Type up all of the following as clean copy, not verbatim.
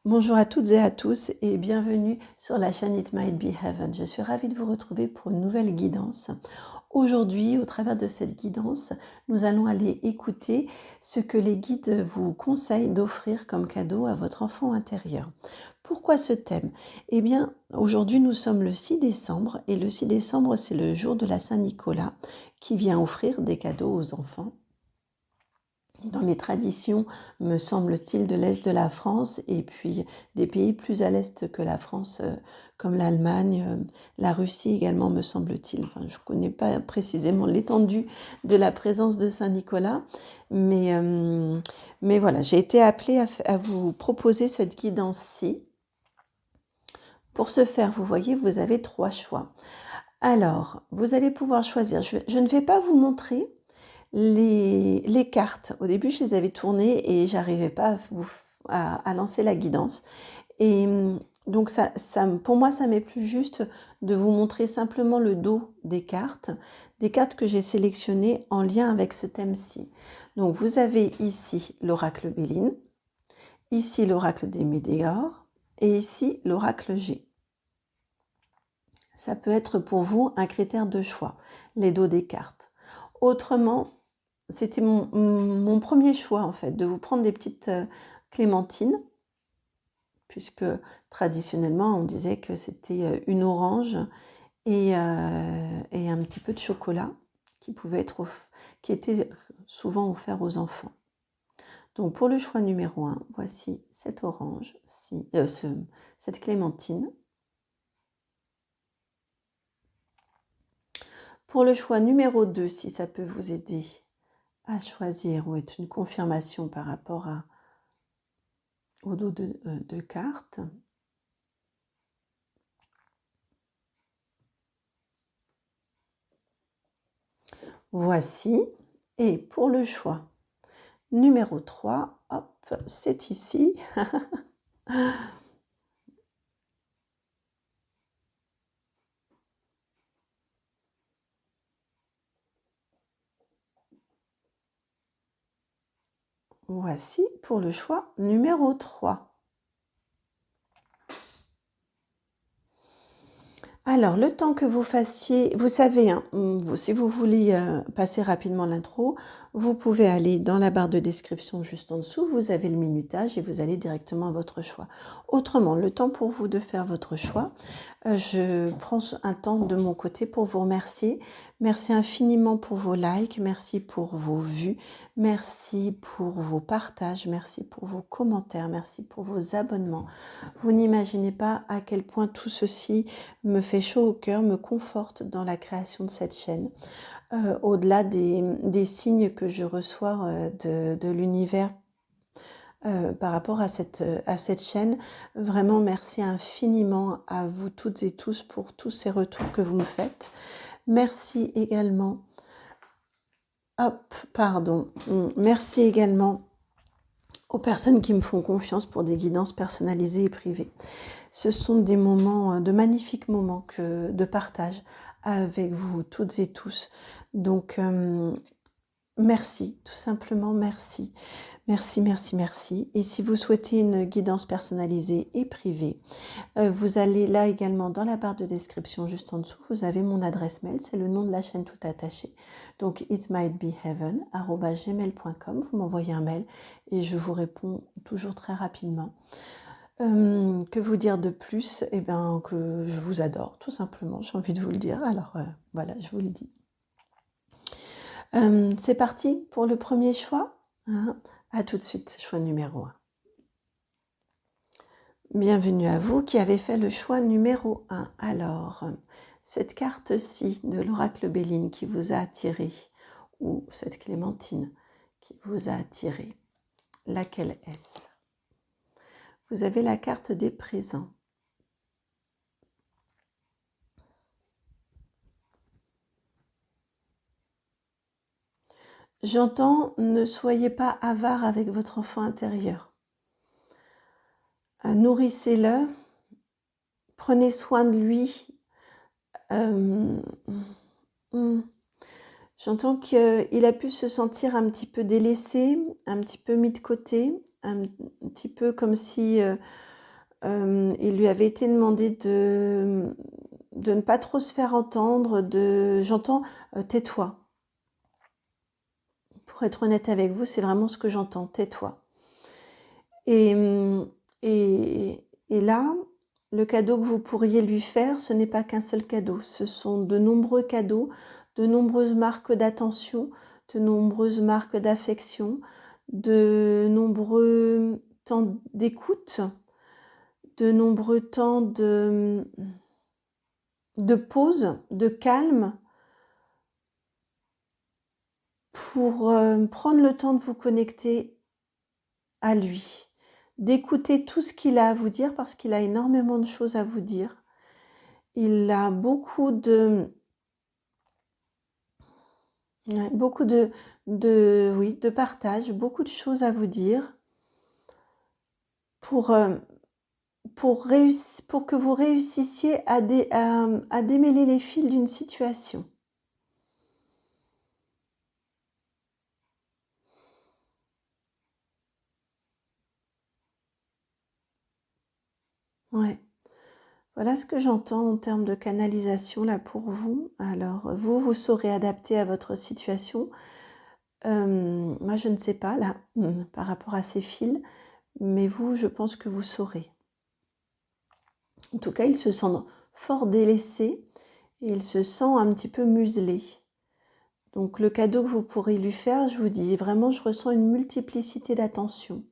Bonjour à toutes et à tous et bienvenue sur la chaîne It Might Be Heaven. Je suis ravie de vous retrouver pour une nouvelle guidance. Aujourd'hui, au travers de cette guidance, nous allons aller écouter ce que les guides vous conseillent d'offrir comme cadeau à votre enfant intérieur. Pourquoi ce thème? Eh bien, aujourd'hui, nous sommes le 6 décembre et le 6 décembre, c'est le jour de la Saint-Nicolas qui vient offrir des cadeaux aux enfants. Dans les traditions, me semble-t-il, de l'Est de la France et puis des pays plus à l'Est que la France, comme l'Allemagne, la Russie également, me semble-t-il. Enfin, je ne connais pas précisément l'étendue de la présence de Saint-Nicolas, mais voilà, j'ai été appelée à vous proposer cette guidance-ci. Pour ce faire, vous voyez, vous avez 3 choix. Alors, vous allez pouvoir choisir. Je ne vais pas vous montrer les cartes. Au début, je les avais tournées et j'arrivais pas à lancer la guidance. Et donc, pour moi, ça m'est plus juste de vous montrer simplement le dos des cartes que j'ai sélectionnées en lien avec ce thème-ci. Donc, vous avez ici l'oracle Béline, ici l'oracle des Médéors et ici l'oracle G. Ça peut être pour vous un critère de choix, les dos des cartes. Autrement, c'était mon premier choix en fait, de vous prendre des petites clémentines, puisque traditionnellement on disait que c'était une orange et un petit peu de chocolat qui était souvent offert aux enfants. Donc pour le choix numéro 1, voici cette orange, cette clémentine. Pour le choix numéro 2, si ça peut vous aider à choisir ou être une confirmation par rapport au dos de cartes. Voici. Et pour le choix numéro 3, hop, c'est ici. Voici pour le choix numéro 3. Alors, le temps que vous fassiez, vous savez, hein, si vous voulez passer rapidement l'intro, vous pouvez aller dans la barre de description juste en dessous, vous avez le minutage et vous allez directement à votre choix. Autrement, le temps pour vous de faire votre choix, je prends un temps de mon côté pour vous remercier. Merci infiniment pour vos likes, merci pour vos vues, merci pour vos partages, merci pour vos commentaires, merci pour vos abonnements. Vous n'imaginez pas à quel point tout ceci me fait chaud au cœur, me conforte dans la création de cette chaîne. Au-delà des signes que je reçois de l'univers par rapport à cette chaîne, vraiment merci infiniment à vous toutes et tous pour tous ces retours que vous me faites. Merci également. Merci également aux personnes qui me font confiance pour des guidances personnalisées et privées. Ce sont des moments, de magnifiques moments de partage avec vous toutes et tous. Donc, merci, tout simplement merci. Merci, merci, merci. Et si vous souhaitez une guidance personnalisée et privée, vous allez là également dans la barre de description juste en dessous, vous avez mon adresse mail, c'est le nom de la chaîne tout attaché. Donc itmightbeheaven@gmail.com, vous m'envoyez un mail et je vous réponds toujours très rapidement. Que vous dire de plus? Eh bien, que je vous adore, tout simplement, j'ai envie de vous le dire. Alors voilà, je vous le dis. C'est parti pour le premier choix. Hein. À tout de suite, choix numéro 1. Bienvenue à vous qui avez fait le choix numéro 1. Alors, cette carte-ci de l'oracle Béline qui vous a attiré, ou cette clémentine qui vous a attiré, laquelle est-ce? Vous avez la carte des présents. J'entends, ne soyez pas avare avec votre enfant intérieur. Nourrissez-le, prenez soin de lui. J'entends qu'il a pu se sentir un petit peu délaissé, un petit peu mis de côté, un petit peu comme si il lui avait été demandé de ne pas trop se faire entendre, j'entends tais-toi. Pour être honnête avec vous, c'est vraiment ce que j'entends, tais-toi. Et, et là, le cadeau que vous pourriez lui faire, ce n'est pas qu'un seul cadeau, ce sont de nombreux cadeaux, de nombreuses marques d'attention, de nombreuses marques d'affection, de nombreux temps d'écoute, de nombreux temps de pause, de calme, pour prendre le temps de vous connecter à lui, d'écouter tout ce qu'il a à vous dire parce qu'il a énormément de choses à vous dire. Il a beaucoup de partage, beaucoup de choses à vous dire pour que vous réussissiez à démêler les fils d'une situation. Ouais. Voilà ce que j'entends en termes de canalisation là pour vous. Alors, vous saurez adapter à votre situation. Moi, je ne sais pas là, par rapport à ces fils, mais vous, je pense que vous saurez. En tout cas, il se sent fort délaissé et il se sent un petit peu muselé. Donc, le cadeau que vous pourrez lui faire, je vous dis vraiment, je ressens une multiplicité d'attention.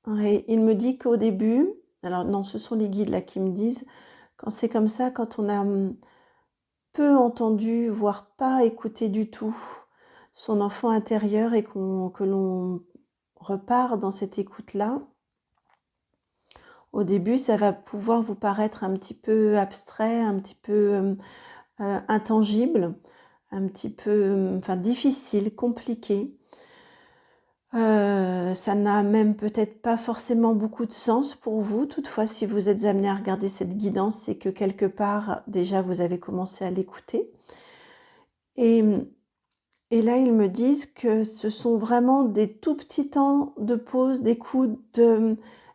Ouais, il me dit qu'au début, alors non, ce sont les guides là qui me disent, quand c'est comme ça, quand on a peu entendu, voire pas écouté du tout son enfant intérieur et que l'on repart dans cette écoute-là, au début, ça va pouvoir vous paraître un petit peu abstrait, un petit peu intangible, un petit peu difficile, compliqué. Ça n'a même peut-être pas forcément beaucoup de sens pour vous. Toutefois, si vous êtes amené à regarder cette guidance, c'est que quelque part, déjà, vous avez commencé à l'écouter. Et là, ils me disent que ce sont vraiment des tout petits temps de pause, d'écoute.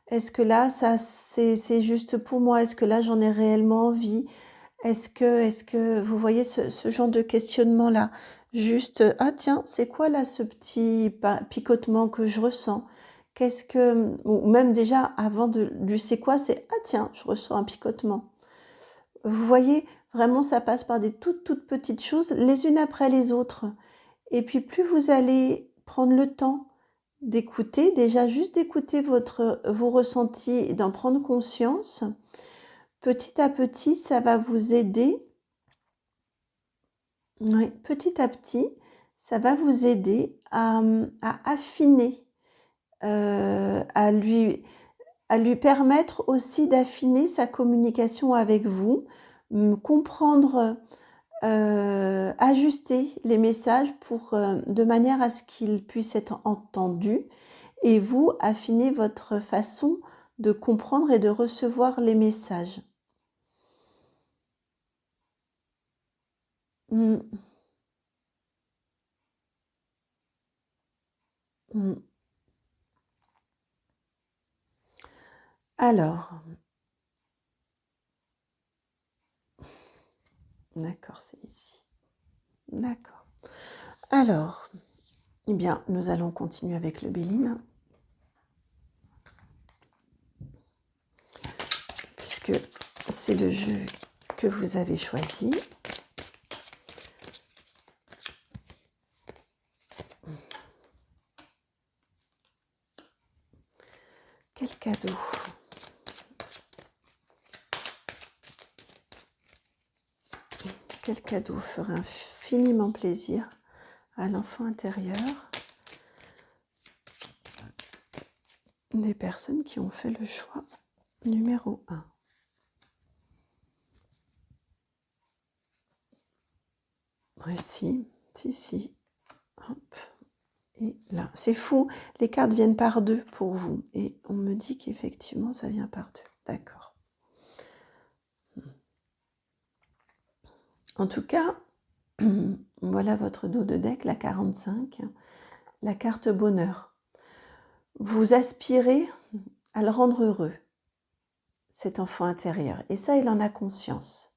Est-ce que là, ça, c'est juste pour moi? Est-ce que là, j'en ai réellement envie? Est-ce que vous voyez ce genre de questionnement-là? Juste, ah tiens, c'est quoi là ce petit picotement que je ressens? Ou même déjà avant du c'est quoi, c'est ah tiens, je ressens un picotement. Vous voyez, vraiment, ça passe par des toutes petites choses, les unes après les autres. Et puis plus vous allez prendre le temps d'écouter, déjà juste d'écouter vos ressentis et d'en prendre conscience, petit à petit, ça va vous aider. Oui, petit à petit, ça va vous aider à affiner, à lui permettre aussi d'affiner sa communication avec vous, comprendre, ajuster les messages de manière à ce qu'ils puissent être entendus et vous affiner votre façon de comprendre et de recevoir les messages. Mm, mm. Alors, d'accord, c'est ici. D'accord. Alors, eh bien, nous allons continuer avec le Béline, puisque c'est le jeu que vous avez choisi. Quel cadeau! Quel cadeau ferait infiniment plaisir à l'enfant intérieur des personnes qui ont fait le choix numéro 1. Ouais, si. Hop. Et là, c'est fou, les cartes viennent par deux pour vous. Et on me dit qu'effectivement, ça vient par deux. D'accord. En tout cas, voilà votre dos de deck, la 45, la carte bonheur. vous aspirez à le rendre heureux, cet enfant intérieur. Et ça, il en a conscience.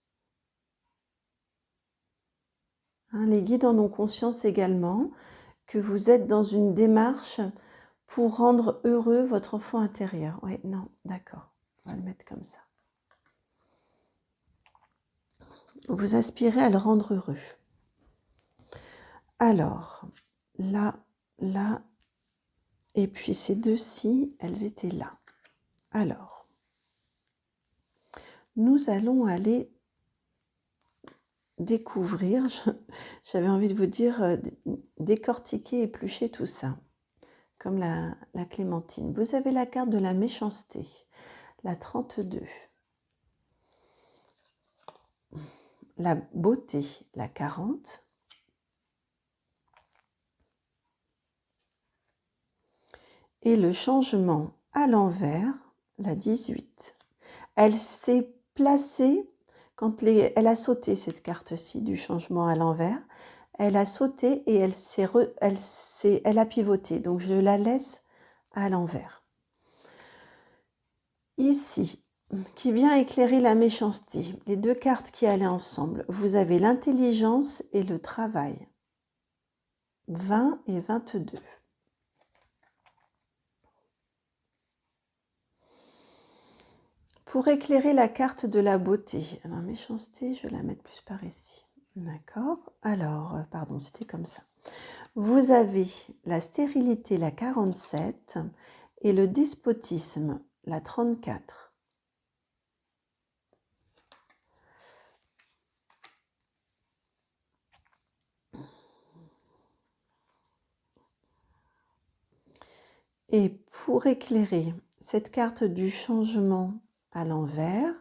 Hein, les guides en ont conscience également que vous êtes dans une démarche pour rendre heureux votre enfant intérieur. Oui, non, d'accord. On va le mettre comme ça. Vous aspirez à le rendre heureux. Alors, là, là, et puis ces deux-ci, elles étaient là. Alors, nous allons aller découvrir, j'avais envie de vous dire, décortiquer, éplucher tout ça, comme la clémentine. Vous avez la carte de la méchanceté, la 32. La beauté, la 40. Et le changement à l'envers, la 18. Elle s'est placée, quand elle a sauté cette carte-ci du changement à l'envers, elle a sauté et elle a pivoté. Donc je la laisse à l'envers. Ici, qui vient éclairer la méchanceté, les deux cartes qui allaient ensemble, vous avez l'intelligence et le travail. 20 et 22. Pour éclairer la carte de la beauté, alors méchanceté, je vais la mettre plus par ici. D'accord. Alors, pardon, c'était comme ça. Vous avez la stérilité, la 47, et le despotisme, la 34. Et pour éclairer cette carte du changement à l'envers,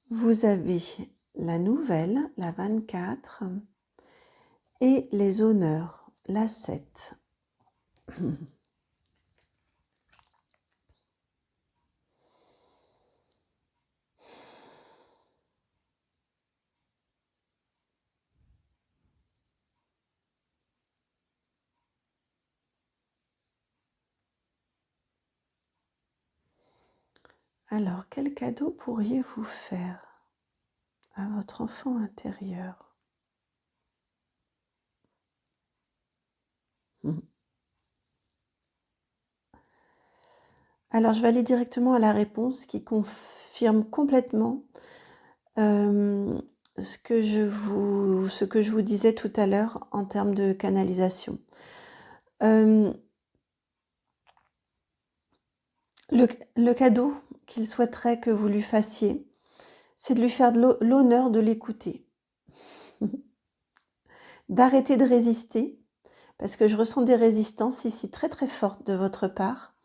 vous avez la nouvelle, la 24, et les honneurs, la 7. Alors, quel cadeau pourriez-vous faire à votre enfant intérieur? Alors, je vais aller directement à la réponse qui confirme complètement ce que je vous disais tout à l'heure en termes de canalisation. Le cadeau qu'il souhaiterait que vous lui fassiez, c'est de lui faire l'honneur de l'écouter, d'arrêter de résister, parce que je ressens des résistances ici très très fortes de votre part,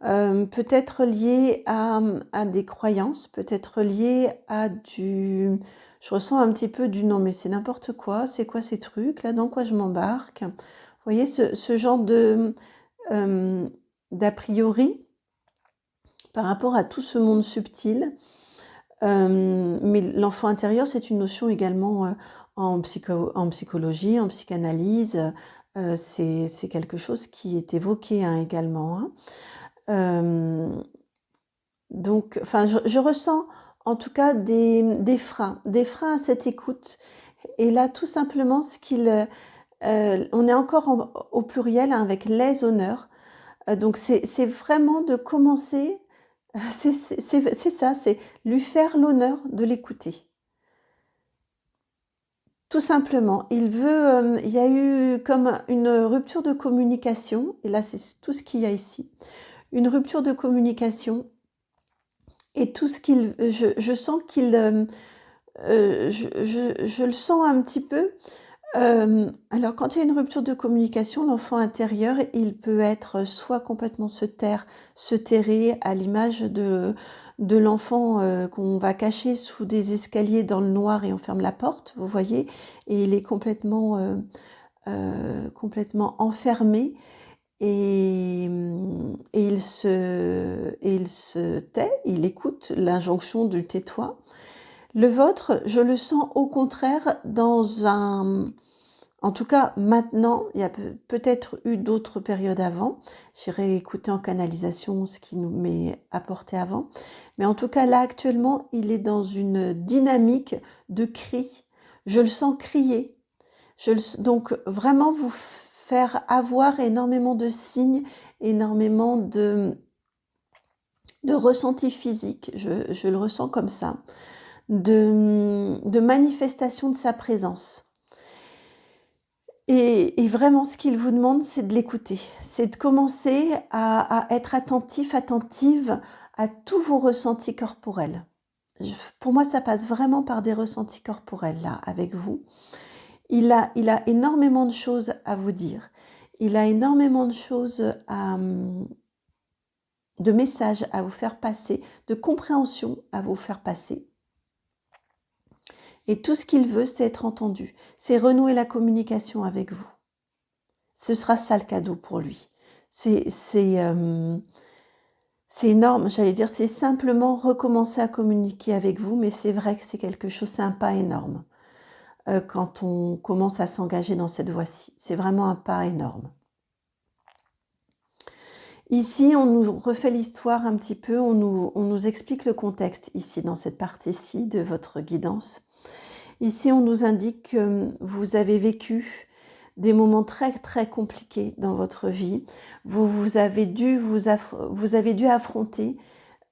peut-être liées à des croyances, peut-être liées à je ressens un petit peu du non mais c'est n'importe quoi, c'est quoi ces trucs, là dans quoi je m'embarque? Vous voyez ce genre d'a priori par rapport à tout ce monde subtil. Mais l'enfant intérieur, c'est une notion également en psychologie, en psychanalyse. C'est quelque chose qui est évoqué également. Donc, enfin, je ressens en tout cas des freins à cette écoute. Et là, tout simplement, on est encore au pluriel avec les honneurs. Donc, c'est vraiment de commencer. C'est ça, c'est lui faire l'honneur de l'écouter. Tout simplement, il y a eu comme une rupture de communication, et là c'est tout ce qu'il y a ici, une rupture de communication, et tout ce je sens je le sens un petit peu. Alors, quand il y a une rupture de communication, l'enfant intérieur, il peut être soit complètement se terrer à l'image de l'enfant qu'on va cacher sous des escaliers dans le noir et on ferme la porte, vous voyez, et il est complètement enfermé et il se tait, il écoute l'injonction du tais-toi. Le vôtre, je le sens au contraire dans En tout cas, maintenant, il y a peut-être eu d'autres périodes avant. J'irai écouter en canalisation ce qui nous m'est apporté avant. Mais en tout cas, là, actuellement, il est dans une dynamique de cri. Je le sens crier. Donc, vraiment vous faire avoir énormément de signes, énormément de ressentis physiques. Je le ressens comme ça. De manifestation de sa présence. Et vraiment, ce qu'il vous demande, c'est de l'écouter. C'est de commencer à être attentif, attentive à tous vos ressentis corporels. Pour moi, ça passe vraiment par des ressentis corporels, là, avec vous. Il a énormément de choses à vous dire. Il a énormément de choses de messages à vous faire passer, de compréhension à vous faire passer. Et tout ce qu'il veut, c'est être entendu. C'est renouer la communication avec vous. Ce sera ça le cadeau pour lui. C'est énorme, j'allais dire, c'est simplement recommencer à communiquer avec vous, mais c'est vrai que c'est quelque chose, c'est un pas énorme quand on commence à s'engager dans cette voie-ci. C'est vraiment un pas énorme. Ici, on nous refait l'histoire un petit peu, on nous explique le contexte ici, dans cette partie-ci de votre guidance. Ici, on nous indique que vous avez vécu des moments très très compliqués dans votre vie. Vous avez dû affronter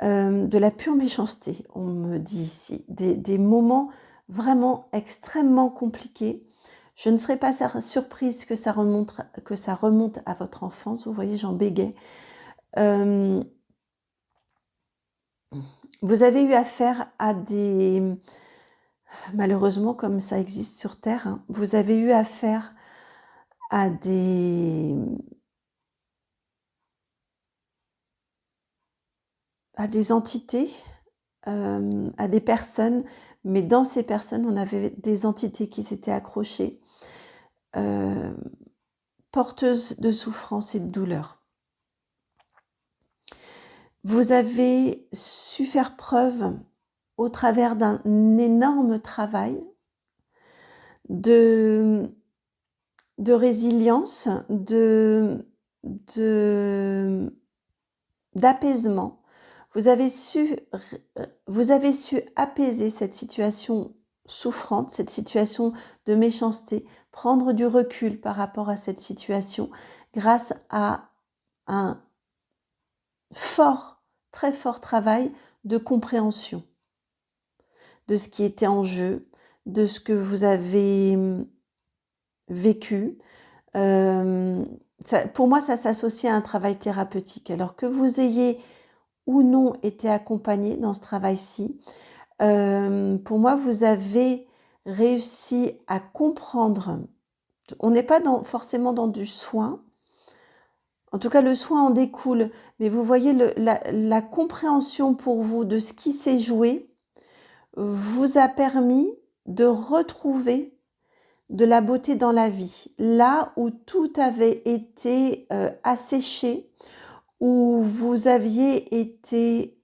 de la pure méchanceté, on me dit ici. Des moments vraiment extrêmement compliqués. Je ne serais pas surprise que ça remonte à votre enfance. Vous voyez, j'en bégais. Vous avez eu affaire à malheureusement, comme ça existe sur Terre, hein, vous avez eu affaire à des entités, à des personnes, mais dans ces personnes, on avait des entités qui s'étaient accrochées, porteuses de souffrance et de douleur. Vous avez su faire preuve au travers d'un énorme travail de résilience, d'apaisement. Vous avez su apaiser cette situation souffrante, cette situation de méchanceté, prendre du recul par rapport à cette situation grâce à un très fort travail de compréhension de ce qui était en jeu, de ce que vous avez vécu. Pour moi, ça s'associe à un travail thérapeutique. Alors que vous ayez ou non été accompagné dans ce travail-ci, pour moi, vous avez réussi à comprendre. On n'est pas forcément dans du soin. En tout cas, le soin en découle. Mais vous voyez, la compréhension pour vous de ce qui s'est joué vous a permis de retrouver de la beauté dans la vie. Là où tout avait été asséché, où vous aviez été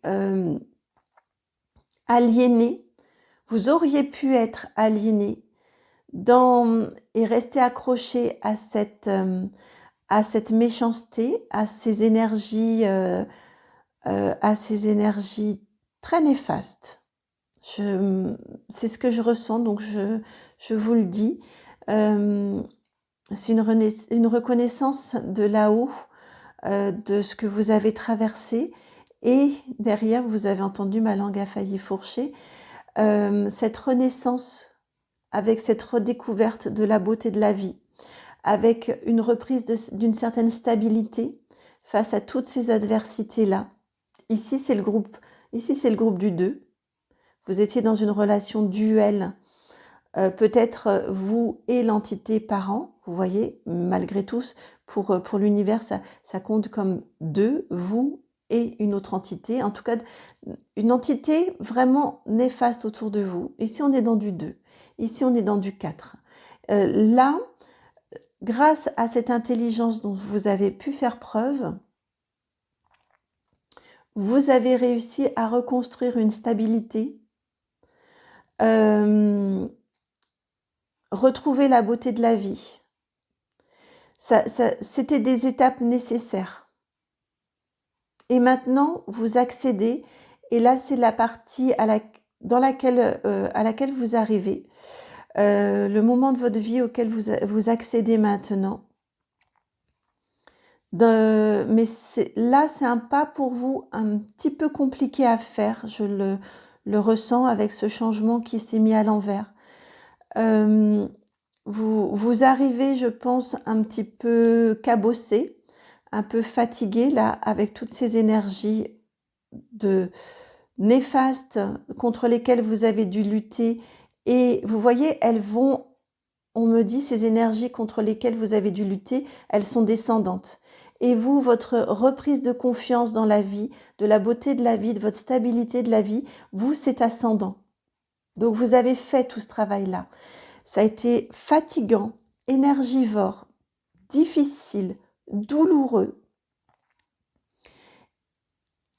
aliéné, vous auriez pu être aliéné et rester accroché à cette méchanceté, à ces énergies très néfastes. C'est ce que je ressens, donc je vous le dis. C'est une reconnaissance de là-haut, de ce que vous avez traversé. Et derrière, vous avez entendu ma langue a failli fourcher. Cette renaissance avec cette redécouverte de la beauté de la vie, avec une reprise d'une certaine stabilité face à toutes ces adversités-là. Ici, c'est le groupe du 2. Vous étiez dans une relation duelle, peut-être vous et l'entité parent, vous voyez, malgré tout, pour l'univers, ça compte comme 2, vous et une autre entité, en tout cas une entité vraiment néfaste autour de vous. Ici, on est dans du 2, ici, on est dans du 4. Là, grâce à cette intelligence dont vous avez pu faire preuve, vous avez réussi à reconstruire une stabilité, retrouver la beauté de la vie. C'était des étapes nécessaires. Et maintenant, vous accédez, et là, c'est la partie à laquelle vous arrivez, le moment de votre vie auquel vous accédez maintenant. Mais là, c'est un pas pour vous un petit peu compliqué à faire. Je le ressens avec ce changement qui s'est mis à l'envers. Vous arrivez, je pense, un petit peu cabossé, un peu fatigué, là, avec toutes ces énergies néfastes contre lesquelles vous avez dû lutter. Et vous voyez, on me dit, ces énergies contre lesquelles vous avez dû lutter, elles sont descendantes. Et vous, votre reprise de confiance dans la vie, de la beauté de la vie, de votre stabilité de la vie, vous, c'est ascendant. Donc, vous avez fait tout ce travail-là. Ça a été fatigant, énergivore, difficile, douloureux.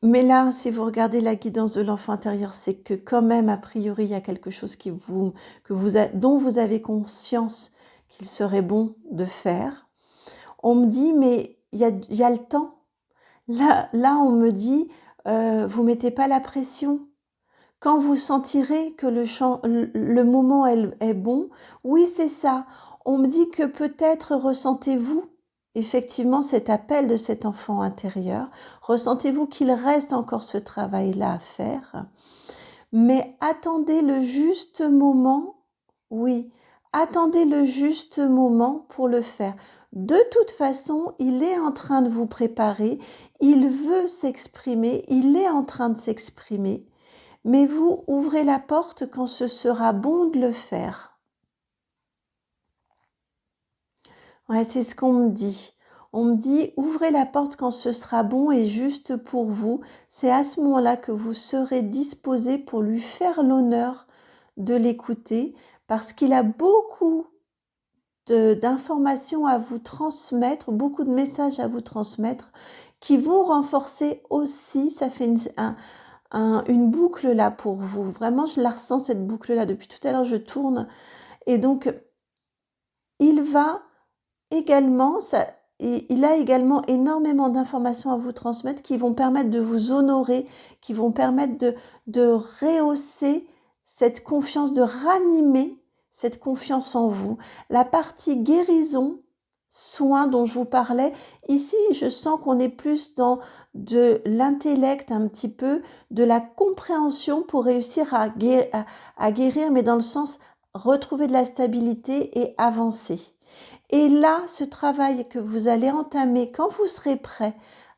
Mais là, si vous regardez la guidance de l'enfant intérieur, c'est que quand même, a priori, il y a quelque chose dont vous avez conscience qu'il serait bon de faire. On me dit, mais il y a le temps. Là, on me dit, vous mettez pas la pression. Quand vous sentirez que le moment est bon, oui, c'est ça. On me dit que peut-être ressentez-vous effectivement cet appel de cet enfant intérieur. Ressentez-vous qu'il reste encore ce travail-là à faire. Mais attendez le juste moment, oui, attendez le juste moment pour le faire. De toute façon, il est en train de vous préparer, il veut s'exprimer, il est en train de s'exprimer. Mais vous ouvrez la porte quand ce sera bon de le faire. Ouais, c'est ce qu'on me dit. On me dit, ouvrez la porte quand ce sera bon et juste pour vous. C'est à ce moment-là que vous serez disposé pour lui faire l'honneur de l'écouter parce qu'il a beaucoup d'informations à vous transmettre, beaucoup de messages à vous transmettre qui vont renforcer aussi, ça fait une boucle là pour vous. Vraiment, je la ressens cette boucle là. Depuis tout à l'heure, je tourne. Et donc, il a également énormément d'informations à vous transmettre qui vont permettre de vous honorer, qui vont permettre de rehausser cette confiance, de ranimer cette confiance en vous. La partie guérison, soin dont je vous parlais, ici je sens qu'on est plus dans de l'intellect un petit peu, de la compréhension pour réussir à guérir, mais dans le sens retrouver de la stabilité et avancer. Et là, ce travail que vous allez entamer quand vous serez prêt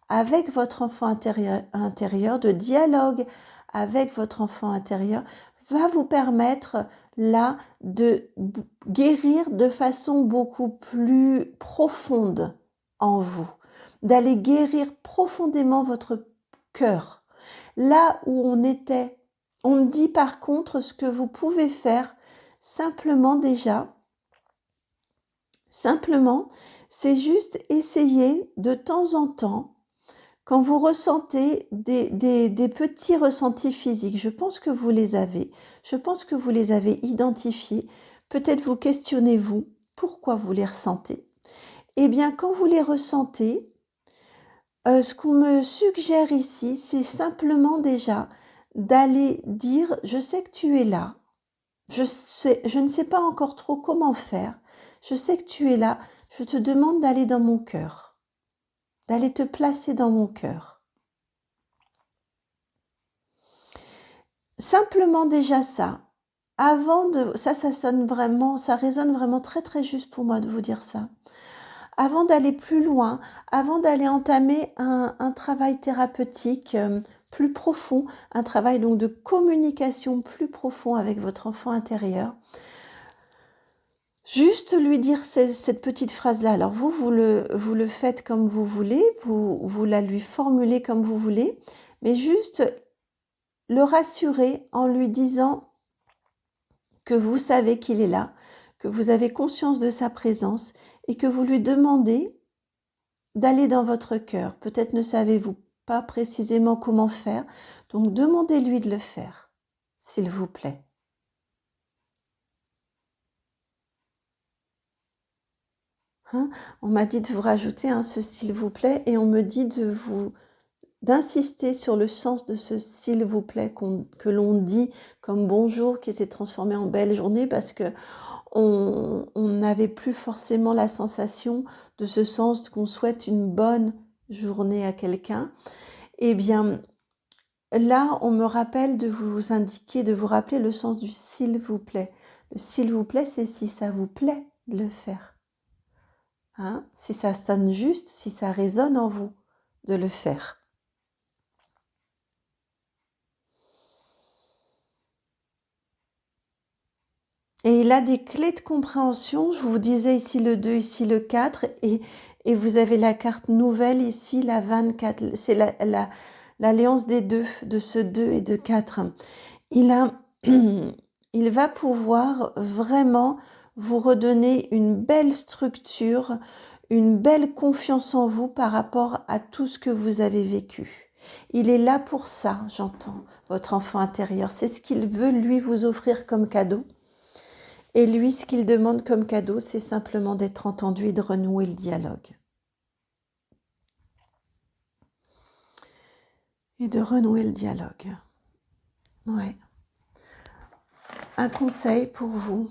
avec votre enfant intérieur, de dialogue avec votre enfant intérieur, va vous permettre là de guérir de façon beaucoup plus profonde en vous, d'aller guérir profondément votre cœur. Là où on me dit par contre ce que vous pouvez faire simplement, c'est juste essayer de temps en temps, quand vous ressentez des petits ressentis physiques, je pense que vous les avez identifiés, peut-être vous questionnez-vous pourquoi vous les ressentez. Eh bien, quand vous les ressentez, ce qu'on me suggère ici, c'est simplement déjà d'aller dire « je sais que tu es là, je ne sais pas encore trop comment faire, je sais que tu es là, je te demande d'aller dans mon cœur, d'aller te placer dans mon cœur. » Simplement déjà ça. Ça sonne vraiment, ça résonne vraiment très très juste pour moi de vous dire ça. Avant d'aller plus loin, avant d'aller entamer un travail thérapeutique plus profond, un travail donc de communication plus profond avec votre enfant intérieur, juste lui dire cette petite phrase-là. Alors vous le faites comme vous voulez, vous la lui formulez comme vous voulez, mais juste le rassurer en lui disant que vous savez qu'il est là, que vous avez conscience de sa présence et que vous lui demandez d'aller dans votre cœur. Peut-être ne savez-vous pas précisément comment faire, donc demandez-lui de le faire, s'il vous plaît. Hein. On m'a dit de vous rajouter ce s'il vous plaît et on me dit d'insister sur le sens de ce s'il vous plaît que l'on dit comme bonjour qui s'est transformé en belle journée parce que on n'avait plus forcément la sensation de ce sens qu'on souhaite une bonne journée à quelqu'un. Eh bien, là, on me rappelle de vous indiquer, de vous rappeler le sens du s'il vous plaît. Le s'il vous plaît, c'est si ça vous plaît de le faire. Hein? Si ça sonne juste, si ça résonne en vous de le faire. Et il a des clés de compréhension. Je vous disais ici le 2, ici le 4. Et vous avez la carte nouvelle ici, la 24. C'est l'alliance des deux, de ce 2 et de 4. Il va pouvoir vraiment vous redonner une belle structure, une belle confiance en vous par rapport à tout ce que vous avez vécu. Il est là pour ça, j'entends, votre enfant intérieur. C'est ce qu'il veut, lui, vous offrir comme cadeau. Et lui, ce qu'il demande comme cadeau, c'est simplement d'être entendu et de renouer le dialogue. Et de renouer le dialogue. Ouais. Un conseil pour vous.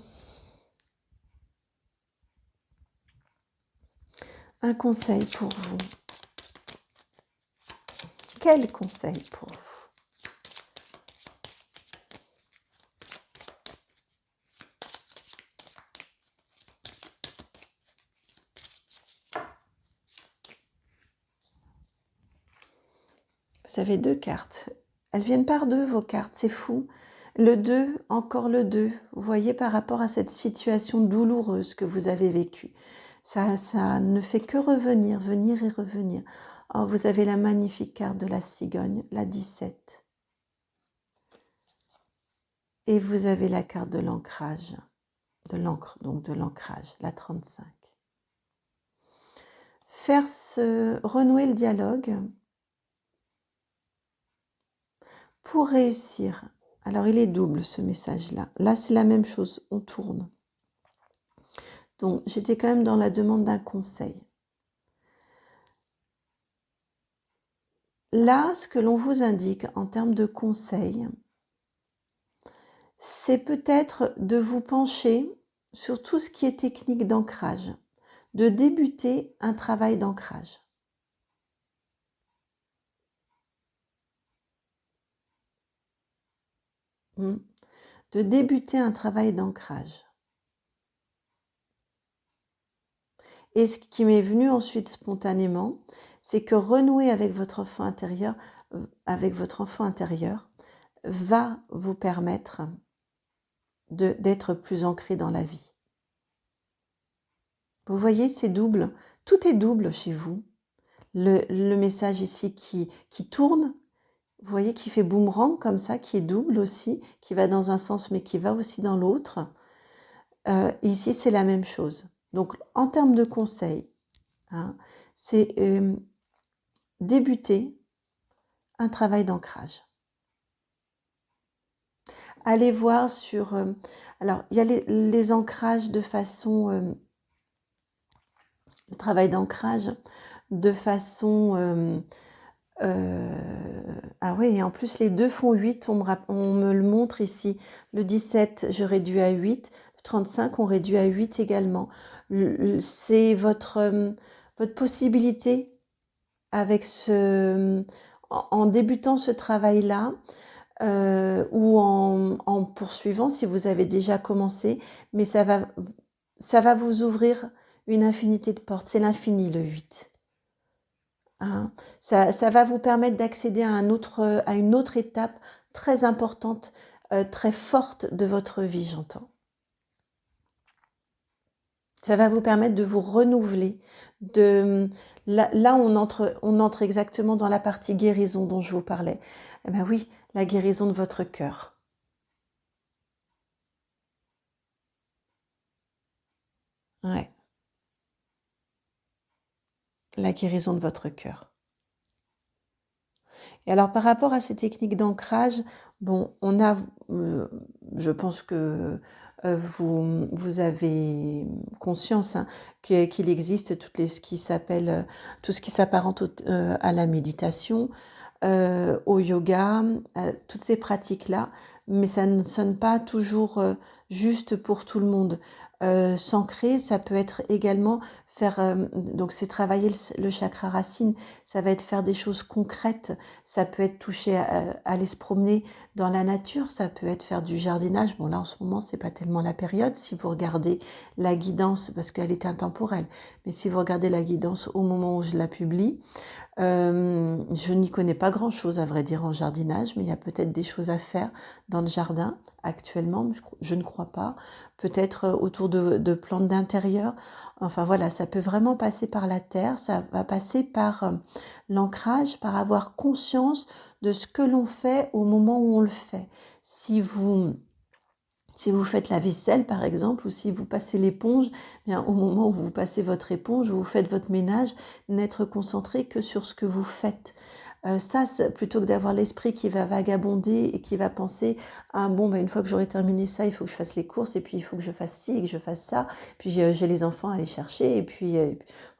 Un conseil pour vous. Quel conseil pour vous? Vous avez 2 cartes. Elles viennent par 2, vos cartes, c'est fou. Le 2, encore le 2. Vous voyez par rapport à cette situation douloureuse que vous avez vécue. Ça ne fait que revenir, venir et revenir. Oh, vous avez la magnifique carte de la cigogne, la 17. Et vous avez la carte de l'ancrage, de l'encre, donc de l'ancrage, la 35. Renouer le dialogue pour réussir. Alors, il est double ce message-là. Là, c'est la même chose, on tourne. Donc, j'étais quand même dans la demande d'un conseil. Là, ce que l'on vous indique en termes de conseil, c'est peut-être de vous pencher sur tout ce qui est technique d'ancrage, de débuter un travail d'ancrage. De débuter un travail d'ancrage. Et ce qui m'est venu ensuite spontanément, c'est que renouer avec votre enfant intérieur va vous permettre d'être plus ancré dans la vie. Vous voyez, c'est double. Tout est double chez vous. Le message ici qui tourne, vous voyez, qui fait boomerang comme ça, qui est double aussi, qui va dans un sens mais qui va aussi dans l'autre. Ici, c'est la même chose. Donc, en termes de conseils, c'est débuter un travail d'ancrage. Allez voir sur... alors, il y a les ancrages de façon... le travail d'ancrage de façon... ah oui, et en plus, les 2 font 8. On me le montre ici. Le 17, je réduis à 8. Le 35, on réduit à 8 également. C'est votre possibilité avec en débutant ce travail-là, ou en poursuivant si vous avez déjà commencé, mais ça va vous ouvrir une infinité de portes. C'est l'infini, le 8. Ça va vous permettre d'accéder à une autre étape très importante, très forte de votre vie, j'entends. Ça va vous permettre de vous renouveler. Là, on entre exactement dans la partie guérison dont je vous parlais. Eh bien oui, la guérison de votre cœur. Ouais. La guérison de votre cœur. Et alors, par rapport à ces techniques d'ancrage, bon, je pense que vous avez conscience hein, qu'il existe tout ce qui s'apparente à la méditation, au yoga, toutes ces pratiques-là, mais ça ne sonne pas toujours juste pour tout le monde. S'ancrer, ça peut être également faire, donc c'est travailler le chakra racine, ça va être faire des choses concrètes, ça peut être toucher aller se promener dans la nature, ça peut être faire du jardinage. Bon là en ce moment c'est pas tellement la période, si vous regardez la guidance, parce qu'elle est intemporelle, mais si vous regardez la guidance au moment où je la publie, je n'y connais pas grand-chose à vrai dire en jardinage, mais il y a peut-être des choses à faire dans le jardin actuellement, je ne crois pas. Peut-être autour de plantes d'intérieur. Enfin voilà, ça peut vraiment passer par la terre, ça va passer par l'ancrage, par avoir conscience de ce que l'on fait au moment où on le fait. Si vous faites la vaisselle, par exemple, ou si vous passez l'éponge, bien, au moment où vous passez votre éponge, où vous faites votre ménage, n'être concentré que sur ce que vous faites. Ça, plutôt que d'avoir l'esprit qui va vagabonder et qui va penser ah bon, une fois que j'aurai terminé ça, il faut que je fasse les courses, et puis il faut que je fasse ci et que je fasse ça, puis j'ai les enfants à aller chercher, et puis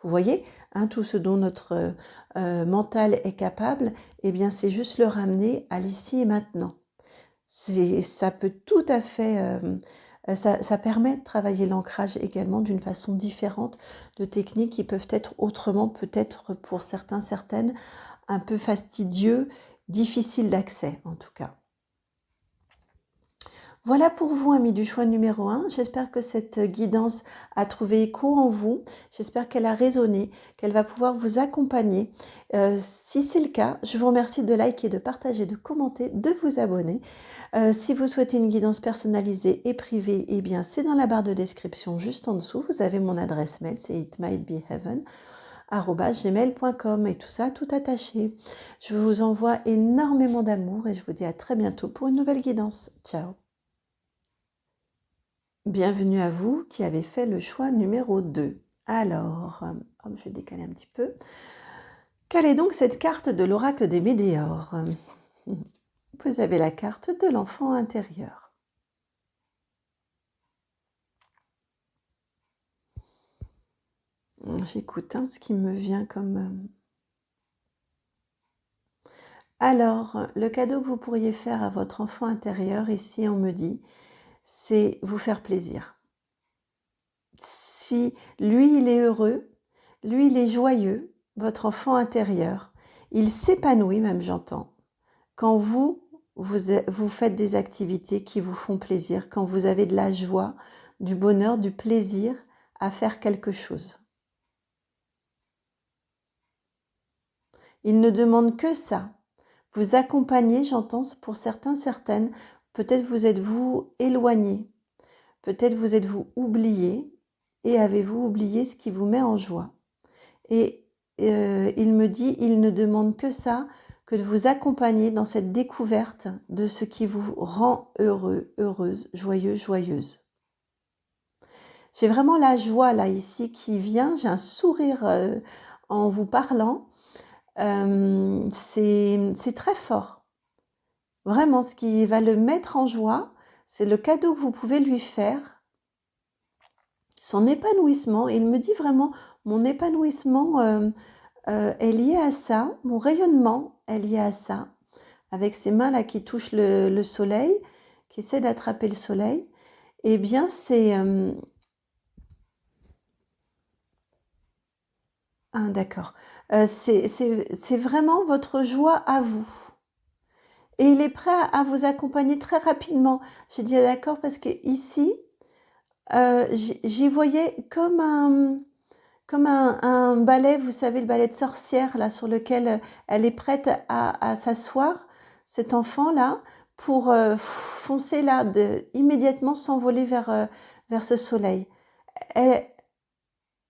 vous voyez, hein, tout ce dont notre mental est capable, eh bien c'est juste le ramener à l'ici et maintenant. Ça peut tout à fait, ça permet de travailler l'ancrage également d'une façon différente, de techniques qui peuvent être autrement, peut-être pour certains, certaines, un peu fastidieux, difficiles d'accès en tout cas. Voilà pour vous, amis du choix numéro 1. J'espère que cette guidance a trouvé écho en vous. J'espère qu'elle a résonné, qu'elle va pouvoir vous accompagner. Si c'est le cas, je vous remercie de liker, de partager, de commenter, de vous abonner. Si vous souhaitez une guidance personnalisée et privée, eh bien c'est dans la barre de description juste en dessous. Vous avez mon adresse mail, c'est itmightbeheaven@gmail.com et tout ça, tout attaché. Je vous envoie énormément d'amour et je vous dis à très bientôt pour une nouvelle guidance. Ciao. Bienvenue à vous qui avez fait le choix numéro 2. Alors, je vais décaler un petit peu. Quelle est donc cette carte de l'oracle des Médéors? Vous avez la carte de l'enfant intérieur. J'écoute ce qui me vient comme... Alors, le cadeau que vous pourriez faire à votre enfant intérieur, ici on me dit, c'est vous faire plaisir. Si lui, il est heureux, lui, il est joyeux, votre enfant intérieur, il s'épanouit même, j'entends, quand vous faites des activités qui vous font plaisir, quand vous avez de la joie, du bonheur, du plaisir à faire quelque chose. Il ne demande que ça. Vous accompagnez, j'entends, pour certains, certaines, peut-être vous êtes-vous éloigné, peut-être vous êtes-vous oublié, et avez-vous oublié ce qui vous met en joie. Et il me dit, il ne demande que ça, que de vous accompagner dans cette découverte de ce qui vous rend heureux, heureuse, joyeux, joyeuse. J'ai vraiment la joie là ici qui vient, j'ai un sourire en vous parlant, c'est très fort. Vraiment, ce qui va le mettre en joie, c'est le cadeau que vous pouvez lui faire, son épanouissement. Il me dit vraiment, mon épanouissement est lié à ça, mon rayonnement est lié à ça, avec ses mains là qui touchent le soleil, qui essaient d'attraper le soleil. Eh bien, c'est... d'accord. C'est vraiment votre joie à vous. Et il est prêt à vous accompagner très rapidement. J'ai dit d'accord parce que ici, j'y voyais comme un balai, vous savez, le balai de sorcière, là, sur lequel elle est prête à s'asseoir, cet enfant-là, pour foncer là, immédiatement s'envoler vers ce soleil.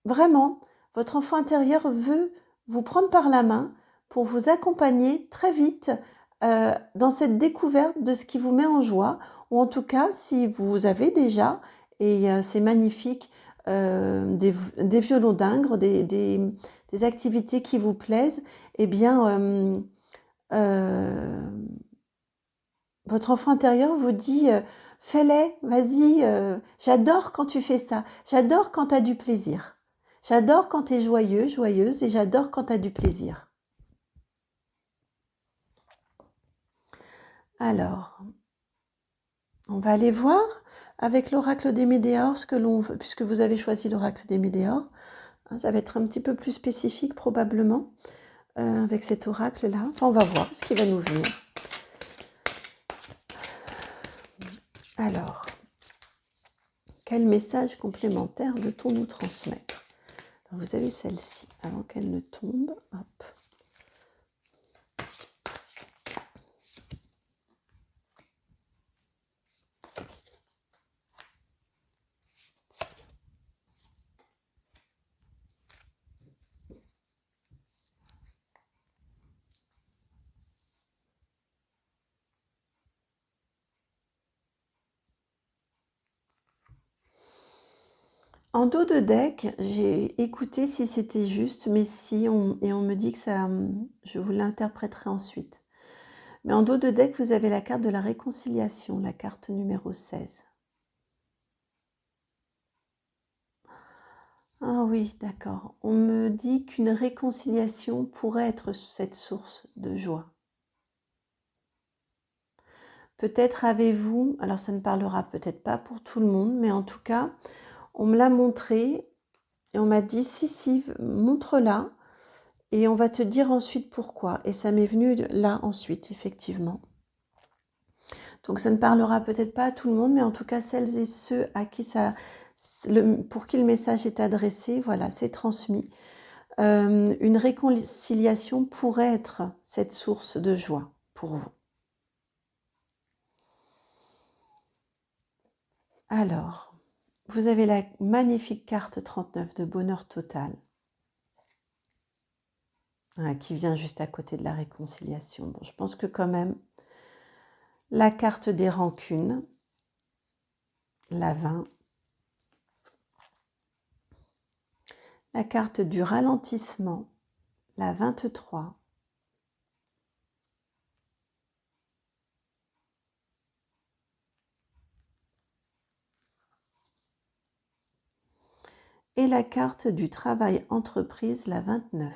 Vraiment, votre enfant intérieur veut vous prendre par la main pour vous accompagner très vite dans cette découverte de ce qui vous met en joie, ou en tout cas, si vous avez déjà, et c'est magnifique, des violons d'Ingres, des activités qui vous plaisent, eh bien, Votre enfant intérieur vous dit fais-les, vas-y, j'adore quand tu fais ça, j'adore quand tu as du plaisir, j'adore quand tu es joyeux, joyeuse et j'adore quand tu as du plaisir. Alors, on va aller voir avec l'oracle des Médéors, puisque vous avez choisi l'oracle des Médéors, ça va être un petit peu plus spécifique probablement avec cet oracle-là. Enfin, on va voir ce qui va nous venir. Alors, quel message complémentaire veut-on nous transmettre? Alors, vous avez celle-ci, avant qu'elle ne tombe. Hop. En dos de deck, j'ai écouté si c'était juste, mais et on me dit que ça, je vous l'interpréterai ensuite. Mais en dos de deck, vous avez la carte de la réconciliation, la carte numéro 16. Ah oui, d'accord. On me dit qu'une réconciliation pourrait être cette source de joie. Peut-être avez-vous, alors ça ne parlera peut-être pas pour tout le monde, mais en tout cas, on me l'a montré et on m'a dit si, montre-la et on va te dire ensuite pourquoi. Et ça m'est venu là ensuite, effectivement. Donc ça ne parlera peut-être pas à tout le monde, mais en tout cas celles et ceux à qui pour qui le message est adressé, voilà, c'est transmis. Une réconciliation pourrait être cette source de joie pour vous. Alors, vous avez la magnifique carte 39 de bonheur total, qui vient juste à côté de la réconciliation. Bon, je pense que quand même, la carte des rancunes, la 20, la carte du ralentissement, la 23, et la carte du travail entreprise, la 29.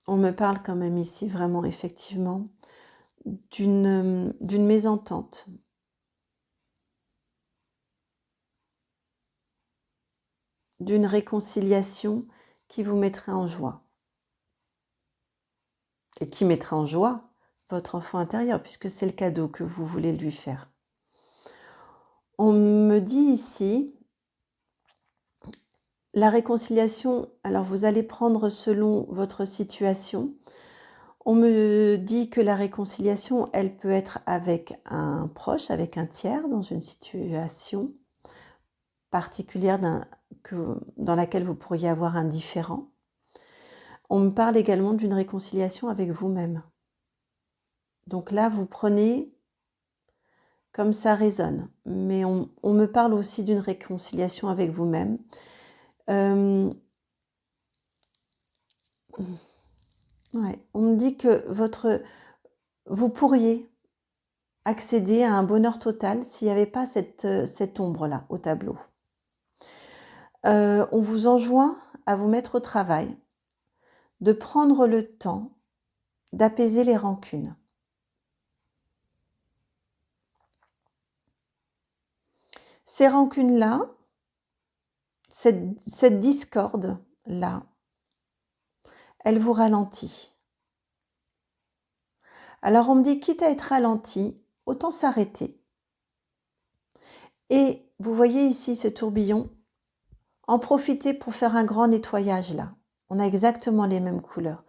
On me parle quand même ici vraiment effectivement d'une mésentente. D'une réconciliation qui vous mettrait en joie. Et qui mettra en joie votre enfant intérieur, puisque c'est le cadeau que vous voulez lui faire. On me dit ici, la réconciliation, alors vous allez prendre selon votre situation. On me dit que la réconciliation, elle peut être avec un proche, avec un tiers, dans une situation particulière dans laquelle vous pourriez avoir un différend. On me parle également d'une réconciliation avec vous-même. Donc là, vous prenez comme ça résonne. Mais on me parle aussi d'une réconciliation avec vous-même. Ouais, on me dit que vous pourriez accéder à un bonheur total s'il n'y avait pas cette ombre-là au tableau. On vous enjoint à vous mettre au travail, de prendre le temps d'apaiser les rancunes. Ces rancunes-là, cette discorde-là, elle vous ralentit. Alors on me dit, quitte à être ralenti, autant s'arrêter. Et vous voyez ici ce tourbillon, en profiter pour faire un grand nettoyage là. On a exactement les mêmes couleurs.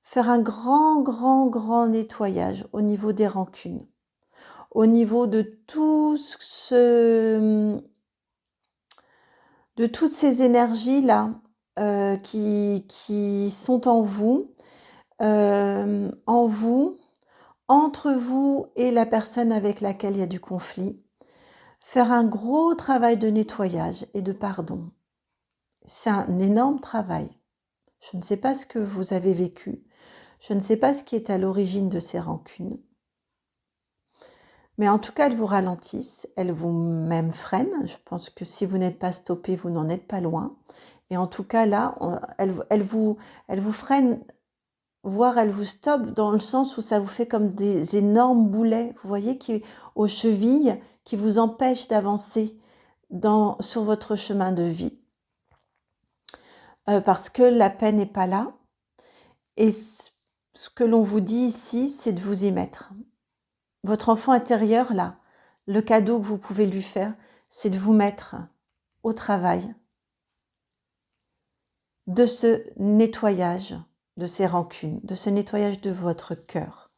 Faire un grand nettoyage au niveau des rancunes, au niveau de de toutes ces énergies là qui sont en vous, entre vous et la personne avec laquelle il y a du conflit, faire un gros travail de nettoyage et de pardon. C'est un énorme travail. Je ne sais pas ce que vous avez vécu. Je ne sais pas ce qui est à l'origine de ces rancunes. Mais en tout cas, elles vous ralentissent, elles vous même freinent. Je pense que si vous n'êtes pas stoppé, vous n'en êtes pas loin. Et en tout cas, là, elles vous freinent, voire elles vous stoppent dans le sens où ça vous fait comme des énormes boulets, vous voyez, aux chevilles, qui vous empêchent d'avancer sur votre chemin de vie. Parce que la paix n'est pas là. Et ce que l'on vous dit ici, c'est de vous y mettre. Votre enfant intérieur, là, le cadeau que vous pouvez lui faire, c'est de vous mettre au travail de ce nettoyage de ces rancunes, de ce nettoyage de votre cœur,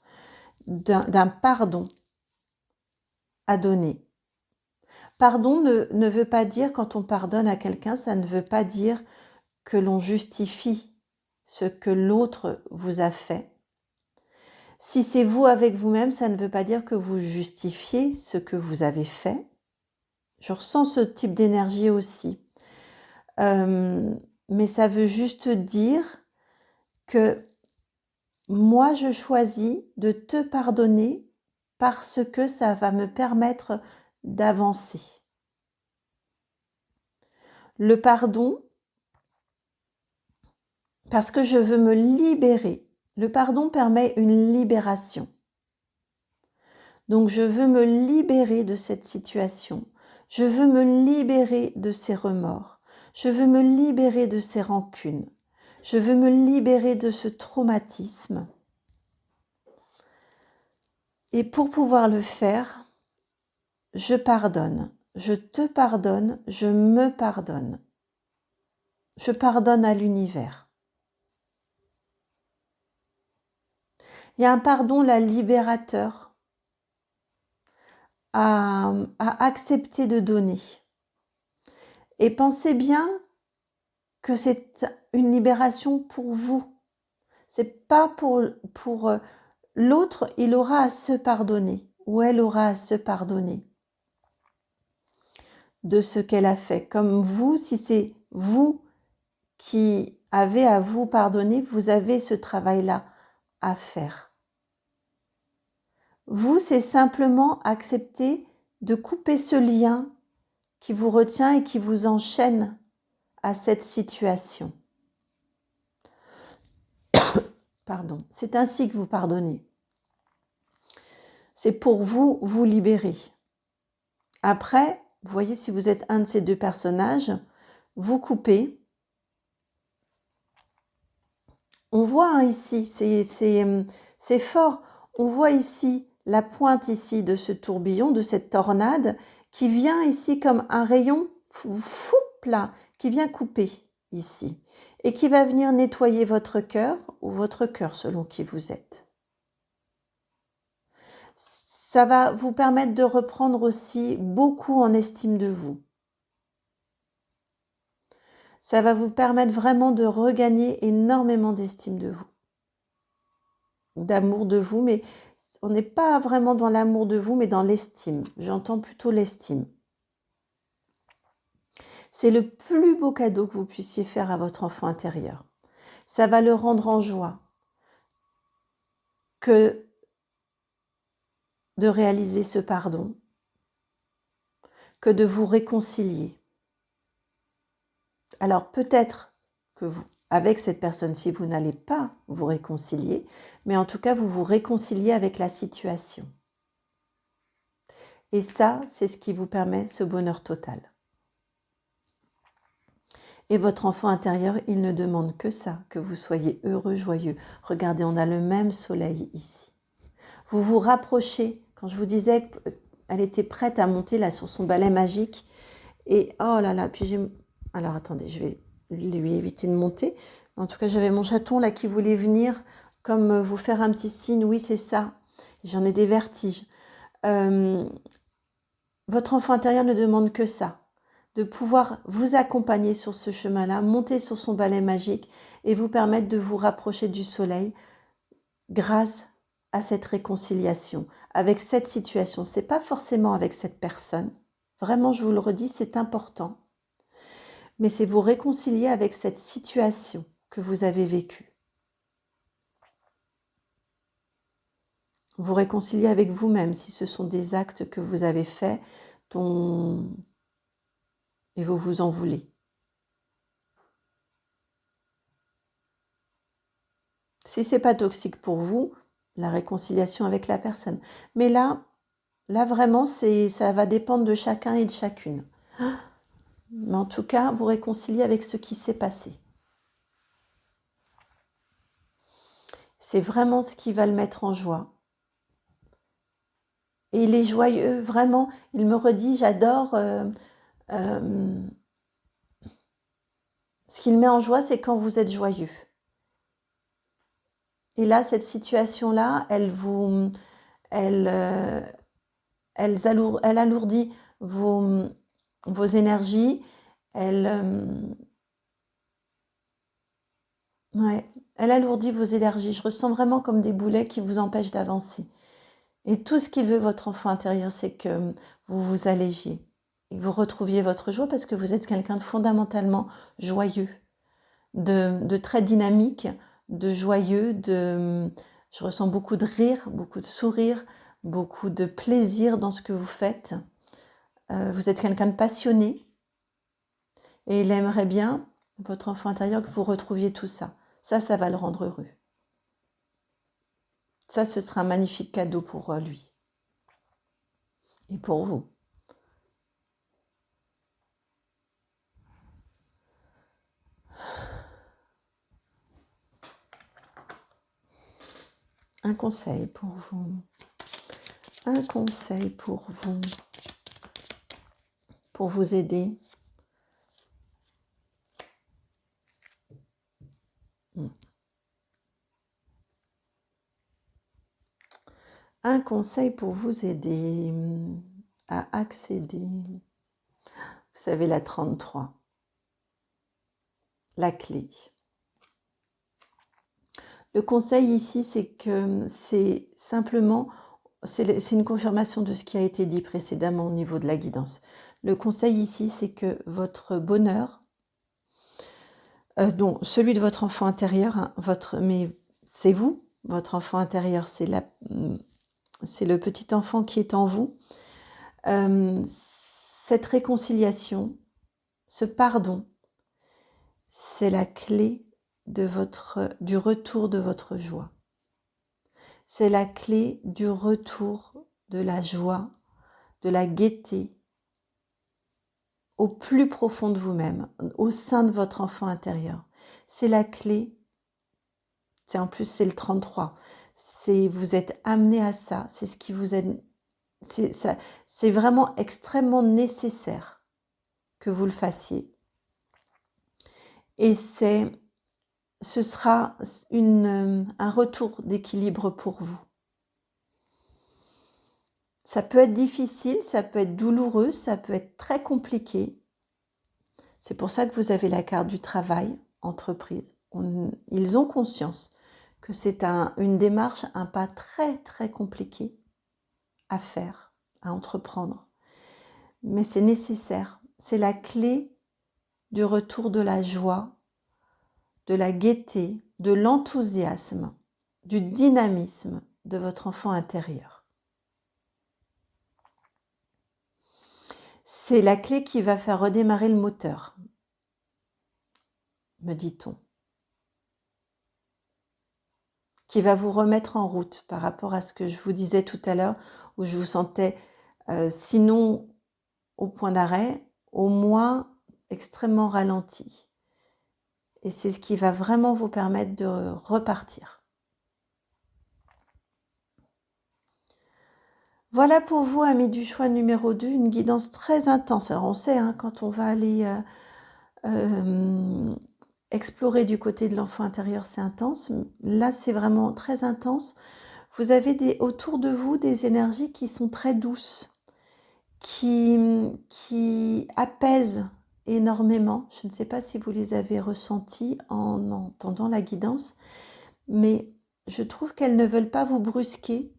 d'un pardon à donner. Pardon ne veut pas dire, quand on pardonne à quelqu'un, ça ne veut pas dire que l'on justifie ce que l'autre vous a fait. Si c'est vous avec vous-même, ça ne veut pas dire que vous justifiez ce que vous avez fait. Je ressens ce type d'énergie aussi. Mais ça veut juste dire que moi, je choisis de te pardonner parce que ça va me permettre d'avancer. Le pardon, parce que je veux me libérer. Le pardon permet une libération. Donc, je veux me libérer de cette situation. Je veux me libérer de ces remords. Je veux me libérer de ces rancunes. Je veux me libérer de ce traumatisme. Et pour pouvoir le faire, je pardonne. Je te pardonne, je me pardonne. Je pardonne à l'univers. Il y a un pardon, la libérateur, à accepter de donner. Et pensez bien que c'est une libération pour vous. C'est pas pour l'autre, il aura à se pardonner, ou elle aura à se pardonner de ce qu'elle a fait. Comme vous, si c'est vous qui avez à vous pardonner, vous avez ce travail-là à faire. Vous, c'est simplement accepter de couper ce lien qui vous retient et qui vous enchaîne à cette situation. Pardon. C'est ainsi que vous pardonnez. C'est pour vous, vous libérer. Après, vous voyez, si vous êtes un de ces deux personnages, vous coupez. On voit ici, c'est fort, on voit ici la pointe ici de ce tourbillon, de cette tornade, qui vient ici comme un rayon, là, qui vient couper ici, et qui va venir nettoyer votre cœur, ou votre cœur selon qui vous êtes. Ça va vous permettre de reprendre aussi beaucoup en estime de vous. Ça va vous permettre vraiment de regagner énormément d'estime de vous, d'amour de vous, mais on n'est pas vraiment dans l'amour de vous, mais dans l'estime. J'entends plutôt l'estime. C'est le plus beau cadeau que vous puissiez faire à votre enfant intérieur. Ça va le rendre en joie que de réaliser ce pardon, que de vous réconcilier. Alors peut-être que vous, avec cette personne-ci, vous n'allez pas vous réconcilier, mais en tout cas, vous vous réconciliez avec la situation. Et ça, c'est ce qui vous permet ce bonheur total. Et votre enfant intérieur, il ne demande que ça, que vous soyez heureux, joyeux. Regardez, on a le même soleil ici. Vous vous rapprochez. Quand je vous disais qu'elle était prête à monter là sur son balai magique, et oh là là, puis alors attendez, je vais lui éviter de monter. En tout cas, j'avais mon chaton là qui voulait venir comme vous faire un petit signe. Oui, c'est ça. J'en ai des vertiges. Votre enfant intérieur ne demande que ça, de pouvoir vous accompagner sur ce chemin-là, monter sur son balai magique et vous permettre de vous rapprocher du soleil grâce à cette réconciliation, avec cette situation. Ce n'est pas forcément avec cette personne. Vraiment, je vous le redis, c'est important. Mais c'est vous réconcilier avec cette situation que vous avez vécue. Vous réconcilier avec vous-même si ce sont des actes que vous avez faits et vous vous en voulez. Si ce n'est pas toxique pour vous, la réconciliation avec la personne. Mais là vraiment, ça va dépendre de chacun et de chacune. Mais en tout cas, vous réconciliez avec ce qui s'est passé. C'est vraiment ce qui va le mettre en joie. Et il est joyeux, vraiment. Il me redit, j'adore. Ce qui le met en joie, c'est quand vous êtes joyeux. Et là, cette situation-là, elle alourdit vos énergies. Elle alourdit vos énergies. Je ressens vraiment comme des boulets qui vous empêchent d'avancer. Et tout ce qu'il veut, votre enfant intérieur, c'est que vous vous allégiez et que vous retrouviez votre joie parce que vous êtes quelqu'un de fondamentalement joyeux, de très dynamique, de joyeux, je ressens beaucoup de rire, beaucoup de sourire, beaucoup de plaisir dans ce que vous faites. Vous êtes quelqu'un de passionné et il aimerait bien, votre enfant intérieur, que vous retrouviez tout ça. Ça va le rendre heureux. Ça, ce sera un magnifique cadeau pour lui et pour vous. Un conseil pour vous. Un conseil pour vous aider. Un conseil pour vous aider à accéder. Vous savez, la 33. La clé. Le conseil ici, c'est que c'est simplement, c'est une confirmation de ce qui a été dit précédemment au niveau de la guidance. Le conseil ici, c'est que votre bonheur, donc celui de votre enfant intérieur, hein, mais c'est vous, votre enfant intérieur, c'est le petit enfant qui est en vous. Cette réconciliation, ce pardon, c'est la clé du retour de votre joie. C'est la clé du retour de la joie, de la gaieté au plus profond de vous-même, au sein de votre enfant intérieur. C'est la clé, en plus c'est le 33, vous êtes amené à ça, c'est ce qui vous aide, c'est vraiment extrêmement nécessaire que vous le fassiez. Et ce sera un retour d'équilibre pour vous. Ça peut être difficile, ça peut être douloureux, ça peut être très compliqué. C'est pour ça que vous avez la carte du travail, entreprise. Ils ont conscience que c'est une démarche, un pas très très compliqué à faire, à entreprendre. Mais c'est nécessaire. C'est la clé du retour de la joie, de la gaieté, de l'enthousiasme, du dynamisme de votre enfant intérieur. C'est la clé qui va faire redémarrer le moteur, me dit-on, qui va vous remettre en route par rapport à ce que je vous disais tout à l'heure, où je vous sentais, sinon au point d'arrêt, au moins extrêmement ralenti. Et c'est ce qui va vraiment vous permettre de repartir. Voilà pour vous, amis du choix numéro 2, une guidance très intense. Alors on sait, hein, quand on va aller explorer du côté de l'enfant intérieur, c'est intense. Là, c'est vraiment très intense. Vous avez autour de vous des énergies qui sont très douces, qui apaisent énormément. Je ne sais pas si vous les avez ressenties en entendant la guidance, mais je trouve qu'elles ne veulent pas vous brusquer,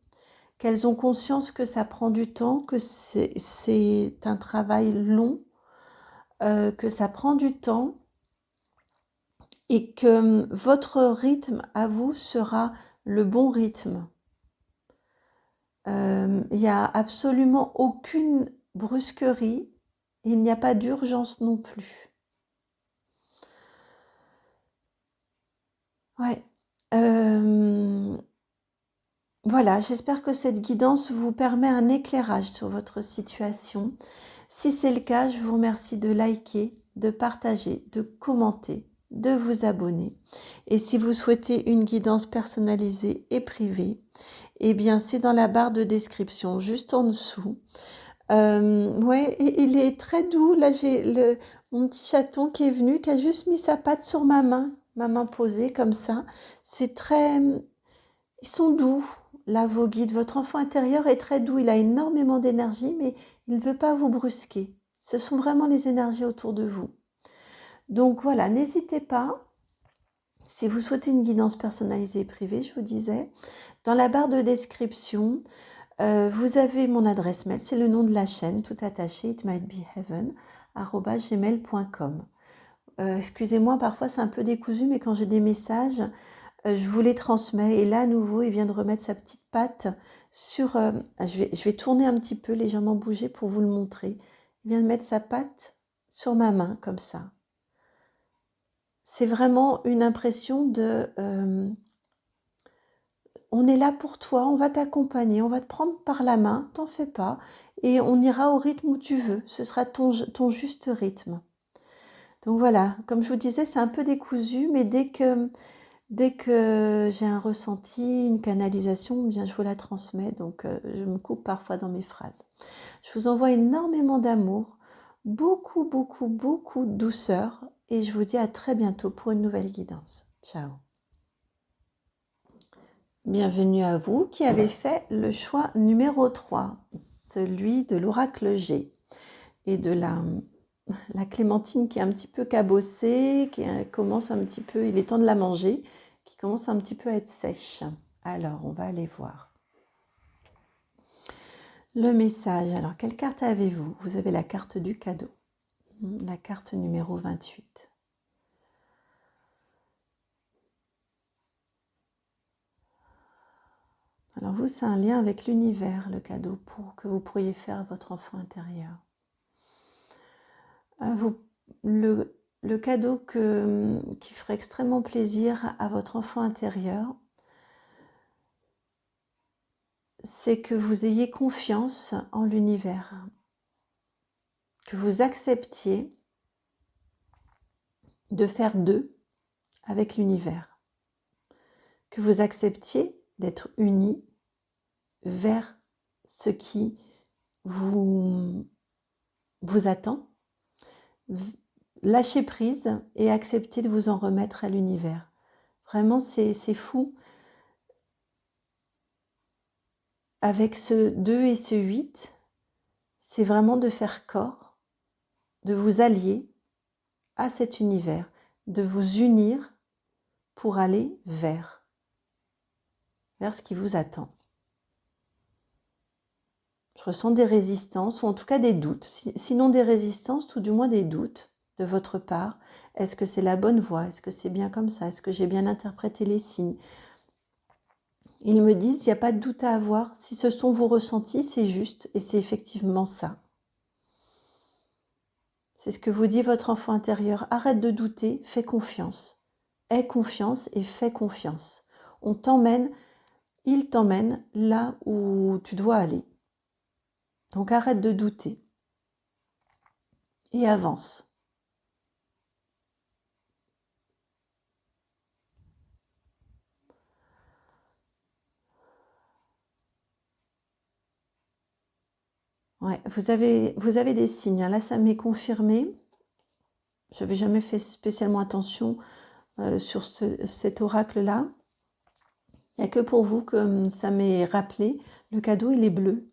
qu'elles ont conscience que ça prend du temps, que c'est un travail long, que ça prend du temps et que votre rythme à vous sera le bon rythme. Il n'y a absolument aucune brusquerie, il n'y a pas d'urgence non plus. Ouais. Voilà, j'espère que cette guidance vous permet un éclairage sur votre situation. Si c'est le cas, je vous remercie de liker, de partager, de commenter, de vous abonner. Et si vous souhaitez une guidance personnalisée et privée, eh bien c'est dans la barre de description, juste en dessous. Ouais, il est très doux. Là, j'ai mon petit chaton qui est venu, qui a juste mis sa patte sur ma main posée comme ça. C'est très... Ils sont doux, là, vos guides. Votre enfant intérieur est très doux. Il a énormément d'énergie, mais il ne veut pas vous brusquer. Ce sont vraiment les énergies autour de vous. Donc voilà, n'hésitez pas. Si vous souhaitez une guidance personnalisée et privée, je vous disais, dans la barre de description, vous avez mon adresse mail, c'est le nom de la chaîne, tout attaché, itmightbeheaven@gmail.com. Excusez-moi, parfois c'est un peu décousu, mais quand j'ai des messages, je vous les transmets. Et là, à nouveau, il vient de remettre sa petite patte sur... je vais tourner un petit peu, légèrement bouger pour vous le montrer. Il vient de mettre sa patte sur ma main, comme ça. C'est vraiment une impression de... on est là pour toi, on va t'accompagner, on va te prendre par la main, t'en fais pas, et on ira au rythme où tu veux. Ce sera ton juste rythme. Donc voilà, comme je vous disais, c'est un peu décousu, mais dès que j'ai un ressenti, une canalisation, bien je vous la transmets, donc je me coupe parfois dans mes phrases. Je vous envoie énormément d'amour, beaucoup, beaucoup, beaucoup de douceur, et je vous dis à très bientôt pour une nouvelle guidance. Ciao. Bienvenue à vous qui avez fait le choix numéro 3, celui de l'oracle G et de la clémentine qui est un petit peu cabossée, qui commence un petit peu, il est temps de la manger, qui commence un petit peu à être sèche. Alors, on va aller voir. Le message, alors quelle carte avez-vous? Vous avez la carte du cadeau, la carte numéro 28. Alors vous, c'est un lien avec l'univers, le cadeau, pour que vous pourriez faire à votre enfant intérieur. Le cadeau qui ferait extrêmement plaisir à votre enfant intérieur, c'est que vous ayez confiance en l'univers, que vous acceptiez de faire deux avec l'univers, que vous acceptiez d'être unis vers ce qui vous attend, lâchez prise et acceptez de vous en remettre à l'univers. Vraiment, c'est fou. Avec ce 2 et ce 8, c'est vraiment de faire corps, de vous allier à cet univers, de vous unir pour aller vers ce qui vous attend. Je ressens des résistances, ou en tout cas des doutes, sinon des résistances, tout du moins des doutes de votre part. Est-ce que c'est la bonne voie? Est-ce que c'est bien comme ça? Est-ce que j'ai bien interprété les signes? Ils me disent, il n'y a pas de doute à avoir. Si ce sont vos ressentis, c'est juste, et c'est effectivement ça. C'est ce que vous dit votre enfant intérieur. Arrête de douter, fais confiance. Aie confiance et fais confiance. On t'emmène, il t'emmène là où tu dois aller. Donc arrête de douter et avance. Ouais, vous avez des signes. Là, ça m'est confirmé. Je n'avais jamais fait spécialement attention sur cet oracle-là. Il n'y a que pour vous que ça m'est rappelé. Le cadeau, il est bleu.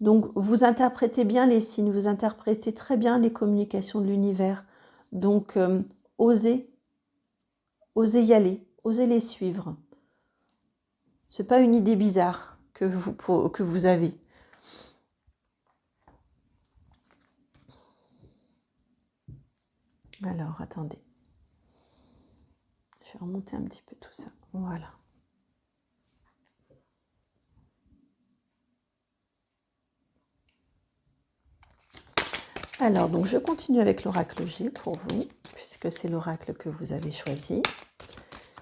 Donc, vous interprétez bien les signes, vous interprétez très bien les communications de l'univers. Donc, osez y aller, osez les suivre. Ce n'est pas une idée bizarre que vous avez. Alors, attendez. Je vais remonter un petit peu tout ça. Voilà. Alors, donc, je continue avec l'oracle G pour vous, puisque c'est l'oracle que vous avez choisi.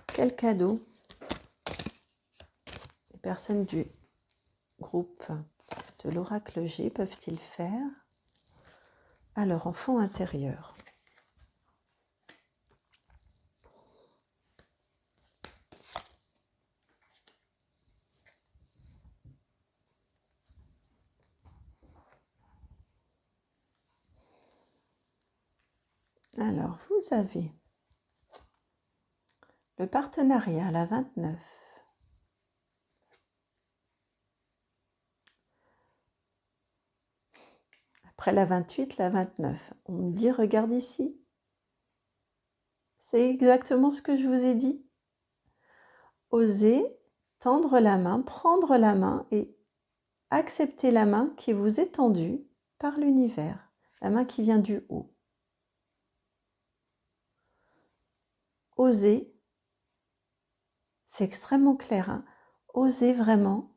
Quel cadeau les personnes du groupe de l'oracle G peuvent-ils faire à leur enfant intérieur? Alors, vous avez le partenariat, la 29. Après la 28, la 29. On me dit, regarde ici. C'est exactement ce que je vous ai dit. Osez tendre la main, prendre la main et accepter la main qui vous est tendue par l'univers, la main qui vient du haut. Osez, c'est extrêmement clair, hein, osez vraiment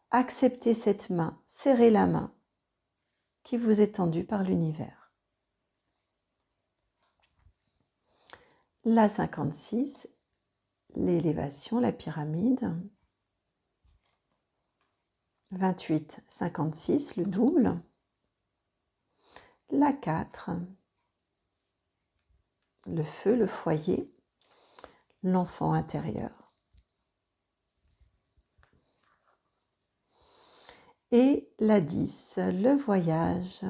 accepter cette main, serrer la main qui vous est tendue par l'univers. La 56, l'élévation, la pyramide. 28, 56, le double. La 4, le feu, le foyer, l'enfant intérieur. Et la 10, le voyage.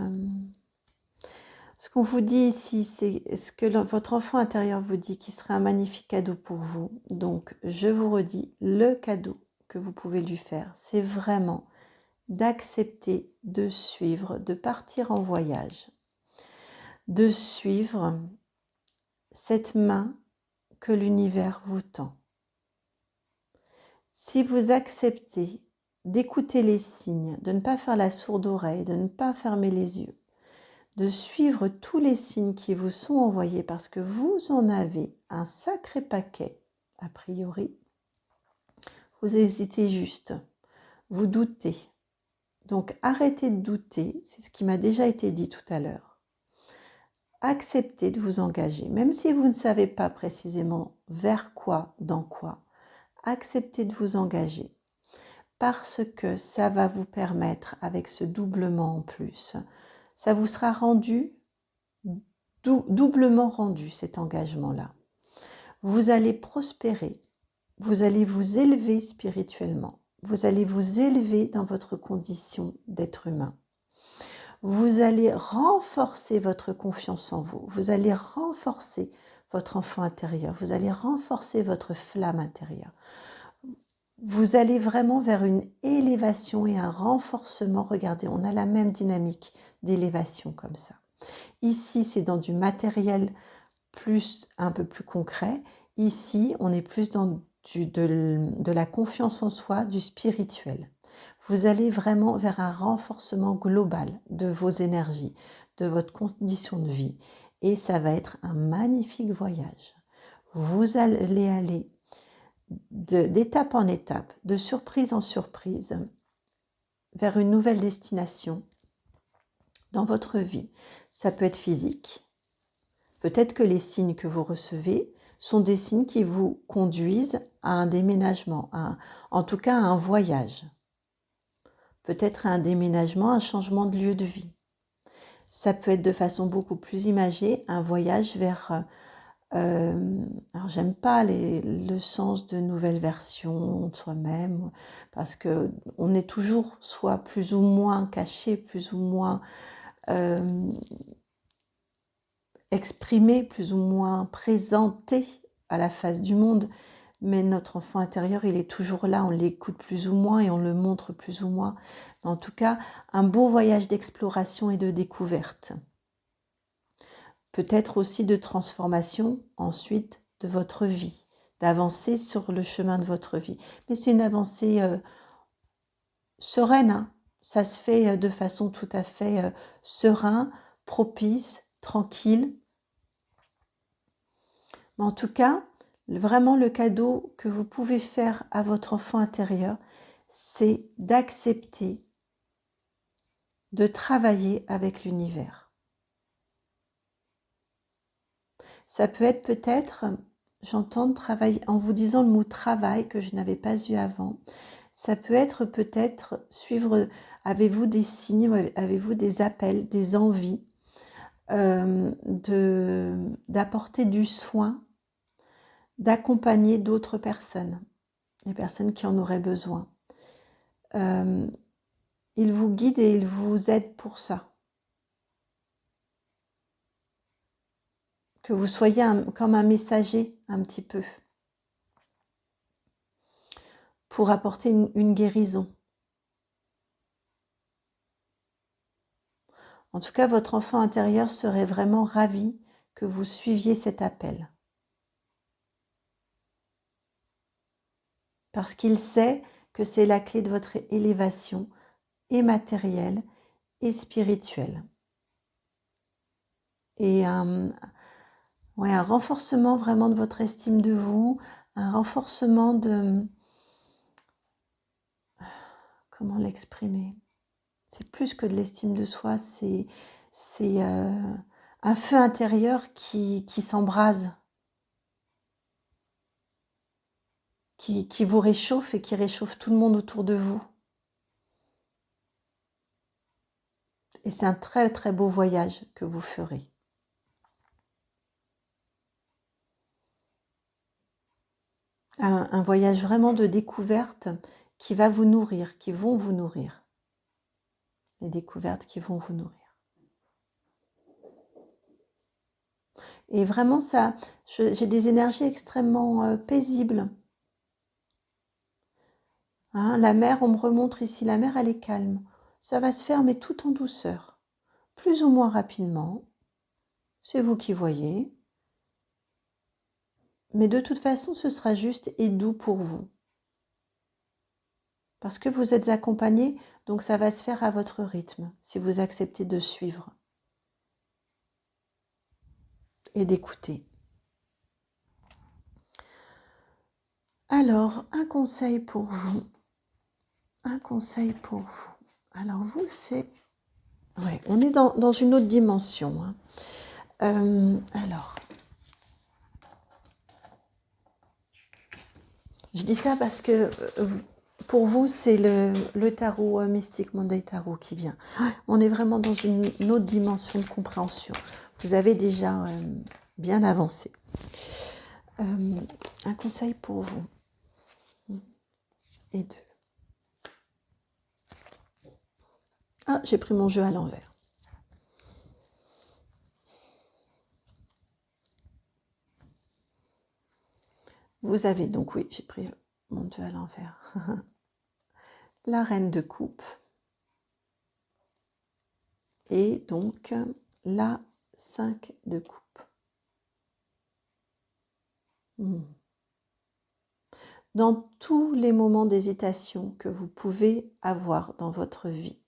Ce qu'on vous dit ici, c'est ce que votre enfant intérieur vous dit qui serait un magnifique cadeau pour vous. Donc, je vous redis, le cadeau que vous pouvez lui faire, c'est vraiment d'accepter de suivre, de partir en voyage, de suivre cette main que l'univers vous tend. Si vous acceptez d'écouter les signes, de ne pas faire la sourde oreille, de ne pas fermer les yeux, de suivre tous les signes qui vous sont envoyés parce que vous en avez un sacré paquet, a priori, vous hésitez juste, vous doutez. Donc arrêtez de douter, c'est ce qui m'a déjà été dit tout à l'heure. Acceptez de vous engager, même si vous ne savez pas précisément vers quoi, dans quoi. Acceptez de vous engager parce que ça va vous permettre, avec ce doublement en plus, ça vous sera rendu, doublement rendu cet engagement-là. Vous allez prospérer, vous allez vous élever spirituellement, vous allez vous élever dans votre condition d'être humain. Vous allez renforcer votre confiance en vous, vous allez renforcer votre enfant intérieur, vous allez renforcer votre flamme intérieure. Vous allez vraiment vers une élévation et un renforcement. Regardez, on a la même dynamique d'élévation comme ça. Ici, c'est dans du matériel un peu plus concret. Ici, on est plus dans de la confiance en soi, du spirituel. Vous allez vraiment vers un renforcement global de vos énergies, de votre condition de vie. Et ça va être un magnifique voyage. Vous allez aller d'étape en étape, de surprise en surprise, vers une nouvelle destination dans votre vie. Ça peut être physique. Peut-être que les signes que vous recevez sont des signes qui vous conduisent à un déménagement, en tout cas à un voyage. Peut-être à un déménagement, un changement de lieu de vie. Ça peut être de façon beaucoup plus imagée, un voyage vers... alors j'aime pas le sens de nouvelle version de soi-même, parce qu'on est toujours soit plus ou moins caché, plus ou moins exprimé, plus ou moins présenté à la face du monde, mais notre enfant intérieur, il est toujours là, on l'écoute plus ou moins et on le montre plus ou moins. En tout cas, un beau voyage d'exploration et de découverte. peut-être aussi de transformation ensuite de votre vie, d'avancer sur le chemin de votre vie. Mais c'est une avancée sereine, hein. Ça se fait de façon tout à fait sereine, propice, tranquille. Mais en tout cas, vraiment le cadeau que vous pouvez faire à votre enfant intérieur, c'est d'accepter de travailler avec l'univers. Ça peut être peut-être, j'entends travail, en vous disant le mot travail que je n'avais pas eu avant, ça peut être peut-être suivre, avez-vous des signes, avez-vous des appels, des envies d'apporter du soin, d'accompagner d'autres personnes, les personnes qui en auraient besoin. Il vous guide et il vous aide pour ça. Que vous soyez comme un messager un petit peu pour apporter une guérison. En tout cas, votre enfant intérieur serait vraiment ravi que vous suiviez cet appel. Parce qu'il sait que c'est la clé de votre élévation et matérielle et spirituelle. Et un renforcement vraiment de votre estime de vous, un renforcement de... Comment l'exprimer ? C'est plus que de l'estime de soi, c'est un feu intérieur qui s'embrase, qui vous réchauffe et qui réchauffe tout le monde autour de vous. Et c'est un très très beau voyage que vous ferez. Un voyage vraiment de découverte qui va vous nourrir, qui vont vous nourrir. Les découvertes qui vont vous nourrir. Et vraiment, ça, j'ai des énergies extrêmement paisibles. Hein, la mer, on me remontre ici, la mer, elle est calme. Ça va se faire, mais tout en douceur. Plus ou moins rapidement. C'est vous qui voyez. Mais de toute façon, ce sera juste et doux pour vous. Parce que vous êtes accompagné, donc ça va se faire à votre rythme, si vous acceptez de suivre et d'écouter. Alors, un conseil pour vous. Un conseil pour vous. Alors vous, c'est... Ouais, on est dans une autre dimension. Hein. Alors, je dis ça parce que pour vous, c'est le tarot mystique Monday Tarot qui vient. On est vraiment dans une autre dimension de compréhension. Vous avez déjà bien avancé. Un conseil pour vous. Et deux. Ah, j'ai pris mon jeu à l'envers. Vous avez donc, oui, j'ai pris mon jeu à l'envers. La reine de coupe. Et donc, la 5 de coupe. Dans tous les moments d'hésitation que vous pouvez avoir dans votre vie,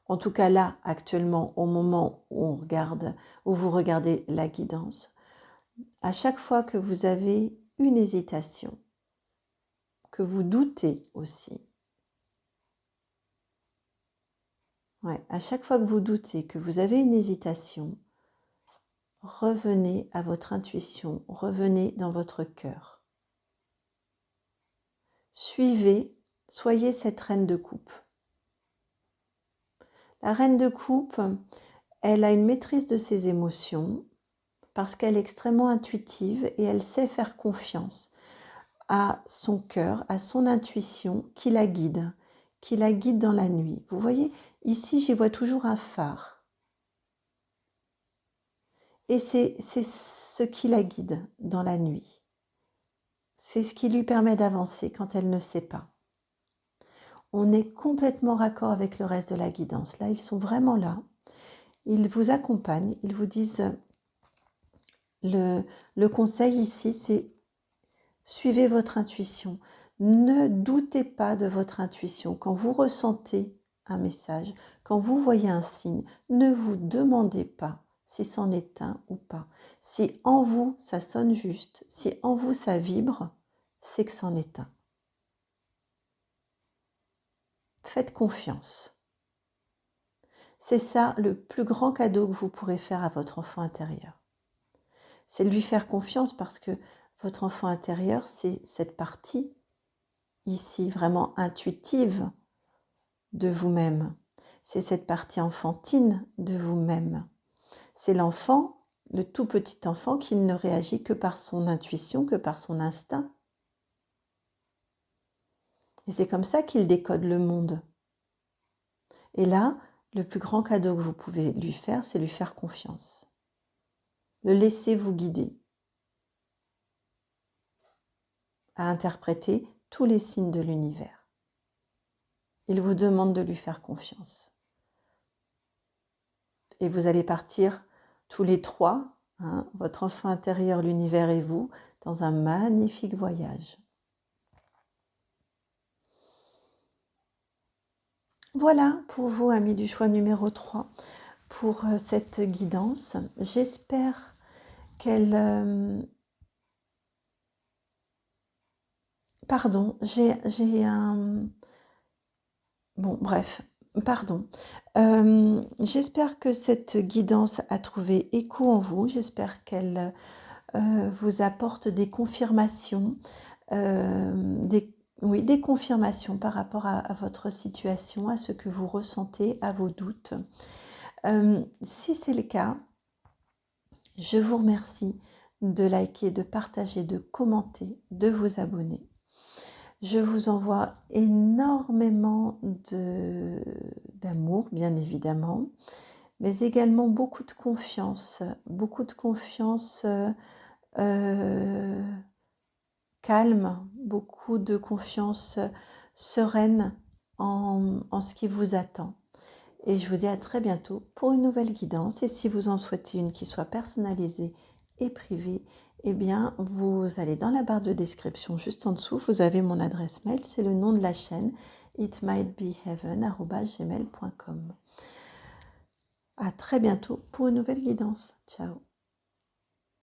en tout cas là, actuellement, au moment où vous regardez la guidance, à chaque fois que vous avez une hésitation, que vous doutez aussi, à chaque fois que vous doutez, que vous avez une hésitation, revenez à votre intuition, revenez dans votre cœur. Suivez, soyez cette reine de coupe. La reine de coupe, elle a une maîtrise de ses émotions parce qu'elle est extrêmement intuitive et elle sait faire confiance à son cœur, à son intuition qui la guide dans la nuit. Vous voyez, ici, j'y vois toujours un phare. Et c'est ce qui la guide dans la nuit. C'est ce qui lui permet d'avancer quand elle ne sait pas. On est complètement raccord avec le reste de la guidance. Là, ils sont vraiment là. ils vous accompagnent, ils vous disent, le conseil ici, c'est suivez votre intuition. Ne doutez pas de votre intuition. Quand vous ressentez un message, quand vous voyez un signe, ne vous demandez pas si c'en est un ou pas. Si en vous, ça sonne juste, si en vous, ça vibre, c'est que c'en est un. Faites confiance. C'est ça le plus grand cadeau que vous pourrez faire à votre enfant intérieur. C'est lui faire confiance parce que votre enfant intérieur, c'est cette partie ici vraiment intuitive de vous-même. C'est cette partie enfantine de vous-même. C'est l'enfant, le tout petit enfant qui ne réagit que par son intuition, que par son instinct. Et c'est comme ça qu'il décode le monde. Et là, le plus grand cadeau que vous pouvez lui faire, c'est lui faire confiance. Le laisser vous guider à interpréter tous les signes de l'univers. Il vous demande de lui faire confiance. Et vous allez partir tous les trois, votre enfant intérieur, l'univers et vous, dans un magnifique voyage. Voilà pour vous, amis du choix numéro 3, pour cette guidance. J'espère qu'elle... Pardon, j'ai un... Bon, bref, pardon. J'espère que cette guidance a trouvé écho en vous. J'espère qu'elle vous apporte des confirmations, des confirmations par rapport à votre situation, à ce que vous ressentez, à vos doutes. Si c'est le cas, je vous remercie de liker, de partager, de commenter, de vous abonner. Je vous envoie énormément d'amour, bien évidemment, mais également beaucoup de confiance calme, beaucoup de confiance sereine en ce qui vous attend. Et je vous dis à très bientôt pour une nouvelle guidance. Et si vous en souhaitez une qui soit personnalisée et privée, eh bien, vous allez dans la barre de description juste en dessous. Vous avez mon adresse mail, c'est le nom de la chaîne, itmightbeheaven@gmail.com. À très bientôt pour une nouvelle guidance. Ciao.